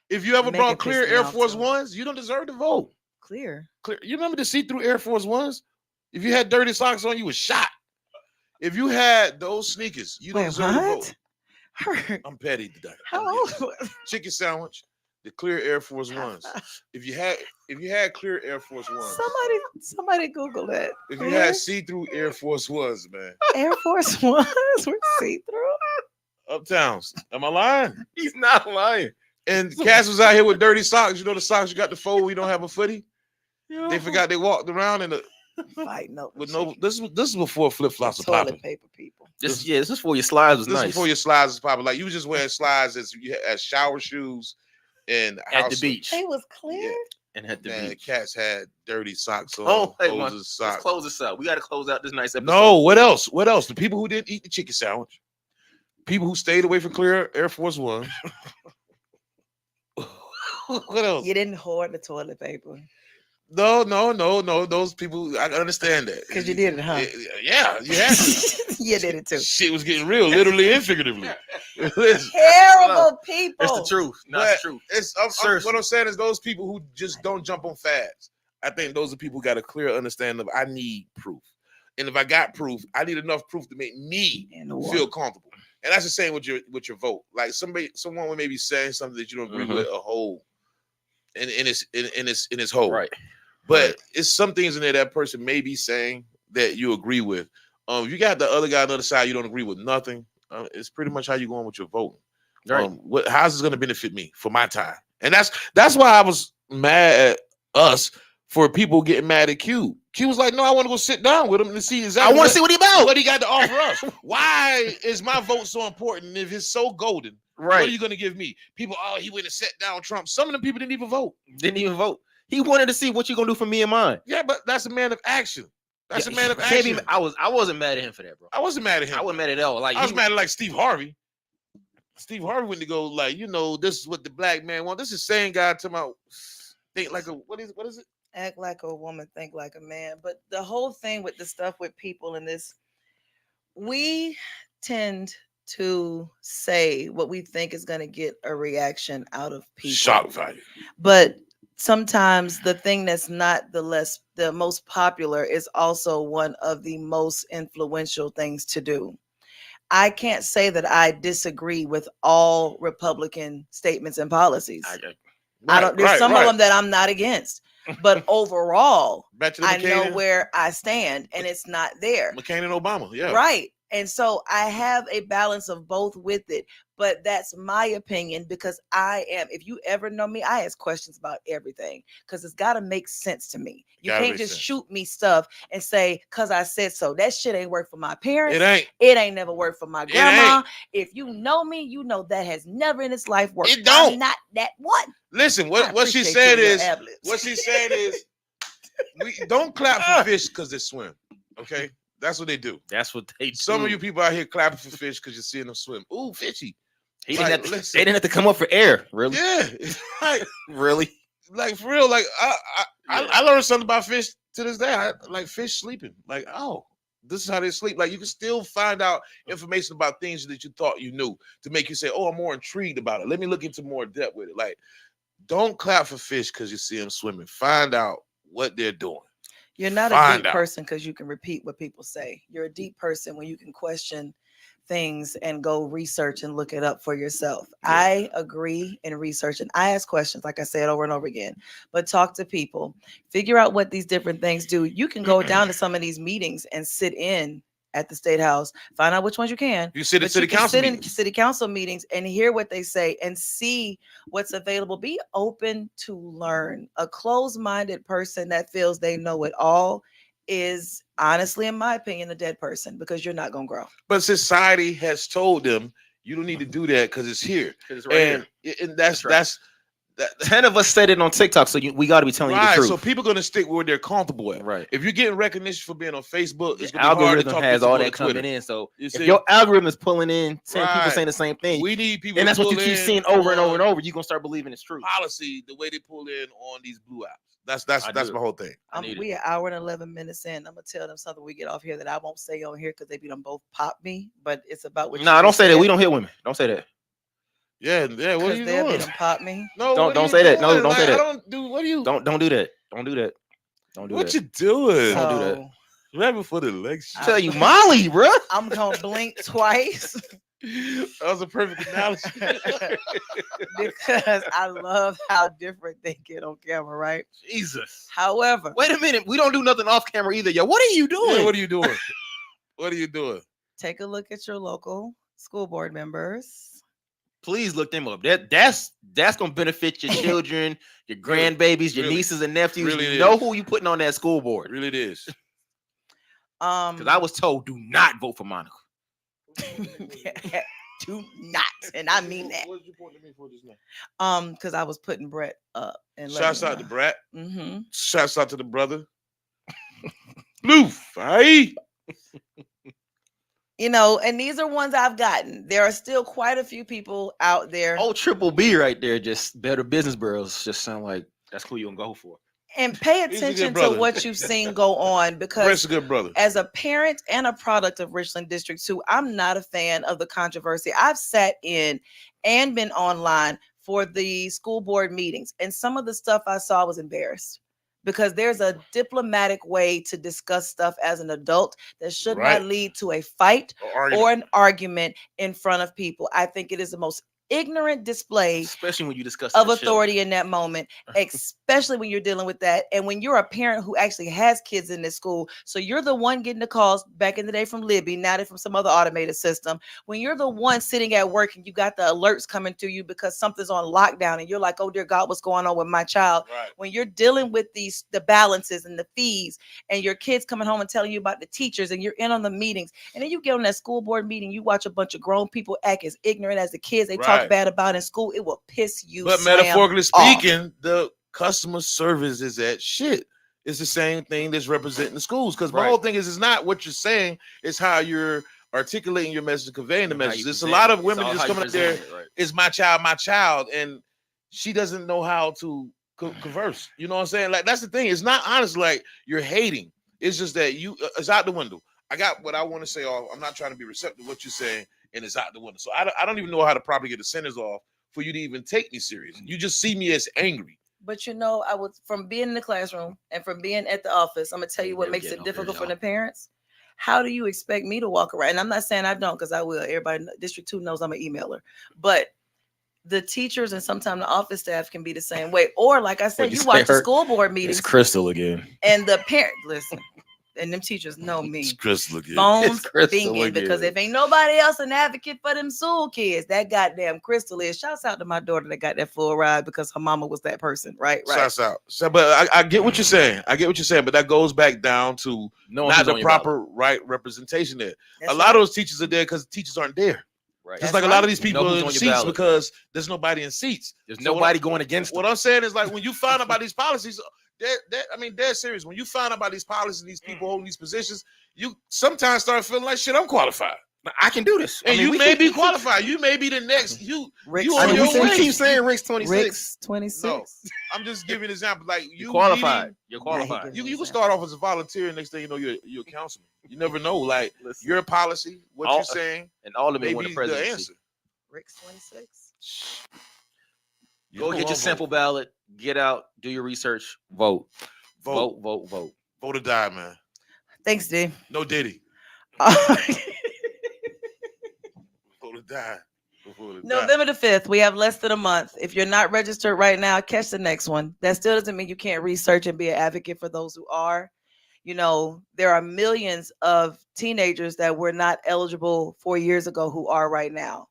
If you ever Megan brought clear pissed me Air off, Force too. Ones, you don't deserve to vote. Clear. Clear. You remember the see-through Air Force Ones? If you had dirty socks on, you was shot. If you had those sneakers, you don't Wait, deserve to what? vote. Her. I'm petty today. How old was Chicken sandwich, the clear Air Force Ones. If you had clear Air Force Ones, somebody Google that. if you had see-through Air Force Ones, man, Air Force Ones were see-through. uptowns. Am I lying? He's not lying. And Cass was out here with dirty socks. You know the socks you got to fold when you don't have a footy? They forgot they walked around in the Fighting over with no. chicken. This is before flip flops were Toilet popping. paper people. This is for your slides was This is nice. before your slides was popping. Like you was just wearing slides as shower shoes and At house the beach. They was clear. Yeah. And at the Man, beach. Cats had dirty socks on. Oh, hey, hoses, man, let's socks. close this out. We got to close out this nice episode. No, what else? What else? The people who didn't eat the chicken sandwich, people who stayed away from clear Air Force One. What else? You didn't hoard the toilet paper. No. Those people, I understand that. Because you did it, huh? Yeah, you had to. You did it too. Shit was getting real, literally and figuratively. Listen, Terrible people. It's the truth. Not But the truth. it's what I'm saying is those people who just don't jump on fads. I think those are people who got a clear understanding of I need proof. And if I got proof, I need enough proof to make me And the water. feel comfortable. And that's the same with your vote. Like someone may be saying something that you don't agree with a whole in its whole. Right. But it's some things in there that person may be saying that you agree with. If you got the other guy on the other side, you don't agree with nothing. It's pretty much how you going with your voting. Right. How's this going to benefit me for my time? And that's why I was mad at us for people getting mad at Q. Q was like, no, I want to go sit down with him and see exactly I want to see what he about. what he got to offer us. Why is my vote so important if it's so golden? What are Right. you going to give me? People, he went and sat down Trump. Some of them people didn't even vote. Didn't even vote. He wanted to see what you're gonna do for me and mine. Yeah, but that's a man of action. That's a man of Can't action. be- I wasn't mad at him for that, bro. I wasn't mad at him. I wasn't mad at all. Like I was he- mad at like Steve Harvey. Steve Harvey went to go like, this is what the black man wants. This is same guy talking about think like a what is it? Act like a woman, think like a man. But the whole thing with the stuff with people in this, we tend to say what we think is going to get a reaction out of people. Shock value. But sometimes the thing that's not the most popular is also one of the most influential things to do. I can't say that I disagree with all Republican statements and policies. I don't. There's some of them that I'm not against, but overall, Back to the I know McCain, where I stand, and it's not there. McCain and Obama. Yeah. Right. And so I have a balance of both with it, but that's my opinion because if you ever know me, I ask questions about everything because it's got to make sense to me. You Gotta can't make just sense. shoot me stuff and say, because I said so. That shit ain't work for my parents. It ain't. It ain't never worked for my grandma. If you know me, you know that has never in its life worked. It don't. I'm not that one. Listen, I what she appreciate said you and your is, ad-libs. what she said is, we don't clap for fish because they swim. Okay, that's what they do. That's what they do. Some of you people out here clapping for fish because you're seeing them swim. Ooh, fishy. He Like, didn't have to, listen. they didn't have to come up for air. Really? Yeah, like, Really? like for real. Like Yeah. I learned something about fish to this day. I like fish sleeping. Like, oh, this is how they sleep. Like, you can still find out information about things that you thought you knew to make you say, oh, I'm more intrigued about it. Let me look into more depth with it. Like, don't clap for fish because you see them swimming. Find out what they're doing. You're not a Find deep out. person because you can repeat what people say. You're a deep person when you can question things and go research and look it up for yourself. Yeah. I agree in research and I ask questions, like I said over and over again, but talk to people, figure out what these different things do. You can go down to some of these meetings and sit in at the State House, find out which ones you can. You sit in But city you can council sit in meetings. city council meetings and hear what they say and see what's available. Be open to learn. A closed-minded person that feels they know it all is honestly, in my opinion, a dead person because you're not gonna grow. But society has told them you don't need to do that because it's here. 'Cause it's right here. And that's right. that. 10 of us said it on TikTok, so we got to be telling you the Right. truth. So people gonna stick where they're comfortable at. Right. If you're getting recognition for being on Facebook, The it's gonna be hard to algorithm talk has to all people that on coming Twitter. in. So You if see? your algorithm is pulling in 10 people Right. saying the same thing, We need people. and that's to what you pull keep in seeing over and over and on over, you're gonna start believing it's true. policy the way they pull in on these blue apps. That's I that's do my it. whole thing. I need We it. an hour and 11 minutes in. I'm gonna tell them something we get off here that I won't say on here because they be done both pop me. But it's about what. Nah, don't say that. We don't hit women. Don't say that. Yeah. What are Because you they'll be doing? done pop me. No, Don't- what are don't you say that. No, doing? don't say Like, that. I don't do. What are you? Don't do that. Don't do that. Don't do What that. you doing? Don't do that. So Right before the election. Tell you, Molly, bro. I'm gonna blink twice That was a perfect analogy. because I love how different they get on camera, right? Jesus. However, Wait a minute. We don't do nothing off camera either. Yo, what are you doing? Yeah, what are you doing? What are you doing? take a look at your local school board members. Please look them up. That's gonna benefit your children, your grandbabies, your Really. nieces and nephews. Really You it know is. who you putting on that school board. Really, it is. Because I was told, do not vote for Monica. do not, and I mean that. What did you point to me for just now? Because I was putting Brett up and Shouts out to Brat. Mm-hmm. Shouts out to the brother. Blue fight. You know, and these are ones I've gotten. There are still quite a few people out there. Oh, Triple B right there. Just Better Business Bureaus. Just sound like that's who you gonna go for. And pay He's a good attention to brother. what you've seen go on because Brett's a good brother. as a parent and a product of Richland District 2, I'm not a fan of the controversy. I've sat in and been online for the school board meetings, and some of the stuff I saw was embarrassed because there's a diplomatic way to discuss stuff as an adult that should Right. not lead to a fight Argument. or an argument in front of people. I think it is the most ignorant display Especially when you discuss of it with authority in that moment, especially when you're dealing with that. And when you're a parent who actually has kids in this school, so you're the one getting the calls back in the day from Libby, now they're from some other automated system. When you're the one sitting at work and you got the alerts coming to you because something's on lockdown and you're like, oh dear God, what's going on with my child? Right. When you're dealing with the balances and the fees and your kids coming home and telling you about the teachers and you're in on the meetings, and then you get on that school board meeting, you watch a bunch of grown people act as ignorant as the kids they talk Right. bad about in school, it will piss you But slam metaphorically off. speaking, the customer service is that shit. It's the same thing that's representing the schools. Because my Right. whole thing is, it's not what you're saying, it's how you're articulating your message and conveying the How you message. There's a present lot it. of It's women all just how you coming up there, present it, right. it's my child, and she doesn't know how to converse. You know what I'm saying? Like that's the thing. It's not honest. Like you're hating. It's just that it's out the window. I got what I want to say off. I'm not trying to be receptive to what you're saying, and it's out the window. So I don't even know how to properly get the sentence off for you to even take me serious. You just see me as angry. But I was from being in the classroom and from being at the office. I'm gonna tell you what makes it difficult for the parents. How do you expect me to walk around? And I'm not saying I don't, because I will. Everybody, District 2 knows I'm an emailer, but the teachers and sometimes the office staff can be the same way. Or like I said, you watch the school board meetings. It's Crystal again. And the parent, listen, and them teachers know me. It's Crystal again. Phones Crystal binging, again. because if ain't nobody else an advocate for them school kids, that goddamn Crystal is. Shouts out to my daughter that got that full ride because her mama was that person. Right. Shouts out. So, but I get what you're saying. But that goes back down to not the proper right representation there. That's a lot of those teachers are there because teachers aren't there. Right. Just That's like a lot of these people Know are who's in on your seats ballot. because there's nobody in seats. There's So nobody going against What them. I'm saying is like when you find out about these policies, they're serious. When you find out about these policies, these people holding these positions, you sometimes start feeling like shit. I'm qualified, I can do this. and I mean, you we may can- be qualified. You may be the next. Rick's You I on mean, your we way. keep saying Rick's 26. Rick's 26. No, I'm just giving an example. Like You're qualified. meeting- You're qualified. You can start off as a volunteer, and next thing you know, you're a councilman. You never know. Like Listen, your policy, what All- you're saying, and all of them maybe won the the presidency. answer. Rick's 26. You Go know get I'm your voting. simple ballot. Get out. Do your research. Vote. Vote, Vote. vote or die, man. Thanks, D. No Diddy. Vote or die. Vote or die. November the 5th, we have less than a month. If you're not registered right now, catch the next one. That still doesn't mean you can't research and be an advocate for those who are. You know, there are millions of teenagers that were not eligible 4 years ago who are right now.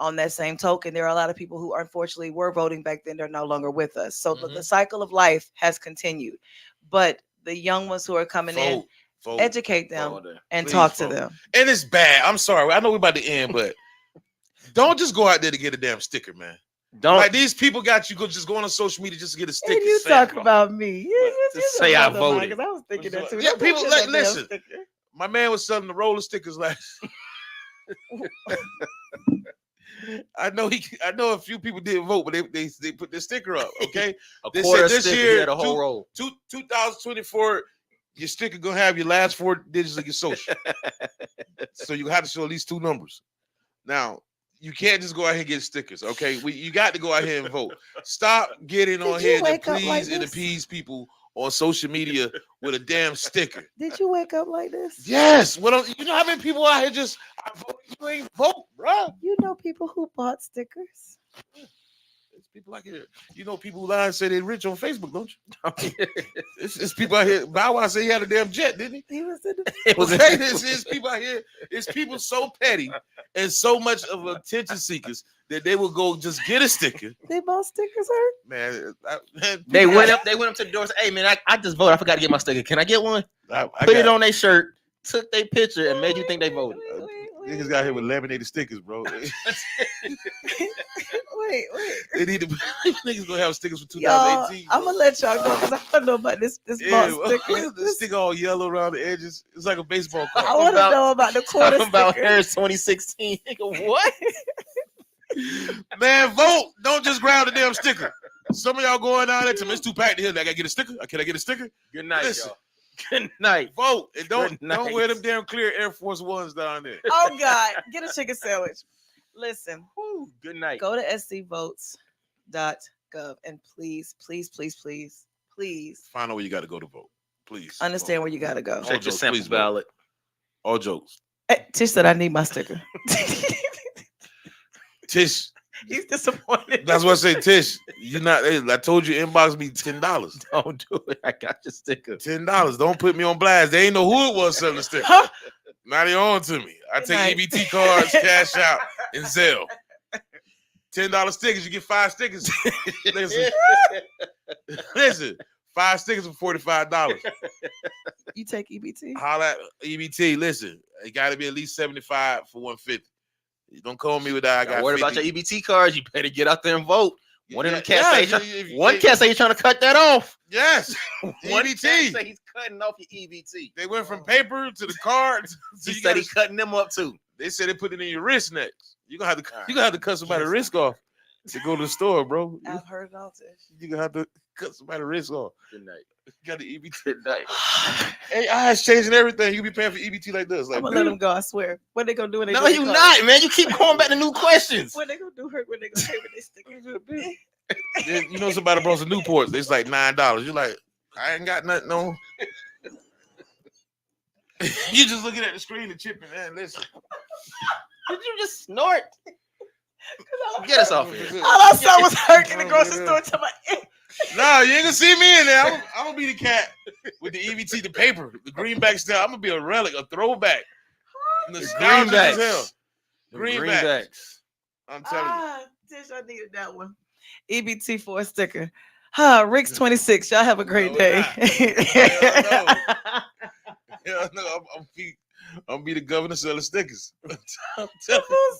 On that same token, there are a lot of people who unfortunately were voting back then. They're no longer with us. So the cycle of life has continued. But the young ones who are coming in, Vote. educate them Vote. and Please talk to vote. them. And it's bad. I'm sorry. I know we're about to end, but don't just go out there to get a damn sticker, man. Don't Like these people got you just going on social media just to get a sticker. And you saying, talking about me. Just say I voted. Because I was thinking that too. Yeah, Don't people put like that damn listen. sticker. My man was selling the roller stickers last. I know a few people didn't vote, but they put their sticker up. Okay, a They quarter said this sticker, year, he had a whole roll. 2024, your sticker gonna have your last 4 digits of your social. So you have to show at least 2 numbers. Now you can't just go out here and get stickers. Okay, you got to go out here and vote. Stop getting on Did you here to wake up please like and this? appease people on social media with a damn sticker. Did you wake up like this? Yes. You know how many people out here just I vote, you ain't vote, bro. You know people who bought stickers. It's people out here. You know people who lie and say they're rich on Facebook, don't you? It's people out here. Bow Wow said he had a damn jet, didn't he? He was in the It was Okay, it's people out here. It's people so petty and so much of attention seekers that they will go just get a sticker. They bought stickers, sir. Man, They went up to the door and said, hey man, I just voted. I forgot to get my sticker. Can I get one? Put it on their shirt, took their picture, and made you think they voted. Niggas got here with laminated stickers, bro. Wait. They need to. Niggas gonna have stickers for Y'all, 2018. I'm gonna let y'all go because I don't know about this Yeah, bought sticker. the sticker all yellow around the edges. It's like a baseball card. I want to know about the quarter Talking about sticker. Harris 2016. Nigga, what? Man, vote. Don't just grab the damn sticker. Some of y'all going down there to me. It's too packed here. I gotta get a sticker. Can I get a sticker? Good night, Listen. y'all. Good night. Vote and don't Good night. wear them damn clear Air Force Ones down there. Oh God, get a chicken sandwich. Listen, Woo, good night. go to scvotes.gov and please Find out where you got to go to vote. Please understand vote. where you gotta go. All Check your jokes, sample please vote. ballot. All jokes. Hey, Tish said I need my sticker. Tish, He's disappointed. that's what I say. Tish, you not. Hey, I told you inbox me $10. Don't do it. I got your sticker. $10. Don't put me on blast. They ain't know who it was selling the sticker. Huh? Now they on to me. I Good take night. EBT cards, cash out, and Zelle. $10 stickers. You get 5 stickers. Listen, 5 stickers for $45. You take EBT? Holla at EBT. Listen, it got to be at least 75 for 150. You don't call me with that. I got Got worried 50. about your EBT cards. You better get out there and vote. One of them Yeah, cats yeah, say one cat say he's trying to cut that off. Yes, One cat EBT. say he's cutting off your EBT. They went from paper to the cards. So He you said gotta- he's cutting them up too. they said they put it in your wrist next. You gonna have to All right. you gonna have to cut somebody's wrist off to go to the store, bro. I've heard it all, Tish. You gonna have to cut somebody's wrist off. Good night. Got the EBT. Good night. Hey, eyes changing everything. You be paying for EBT like this. Like, I'm gonna let them go. I swear. What they gonna do when they No, do their you car? not, man. You keep going back to new questions. What they gonna do? Hurt? What they gonna say when they stick it? Then, you know, somebody brought some Newports. It's like $9. You're like, I ain't got nothing on. You just looking at the screen and chipping. Man, listen. Did you just snort? Get us off here. All I saw was Hurt in the grocery store. To my No, you ain't gonna see me in there. I'm gonna be the cat with the EBT, the paper, the greenback style. I'm gonna be a relic, a throwback. Nostalgic as hell. Greenbacks. I'm telling you. Tish, I needed that one. EBT for a sticker. Rick's 26. Y'all have a great No, day. Hell no, I'm gonna be the governor selling stickers. I'm telling you.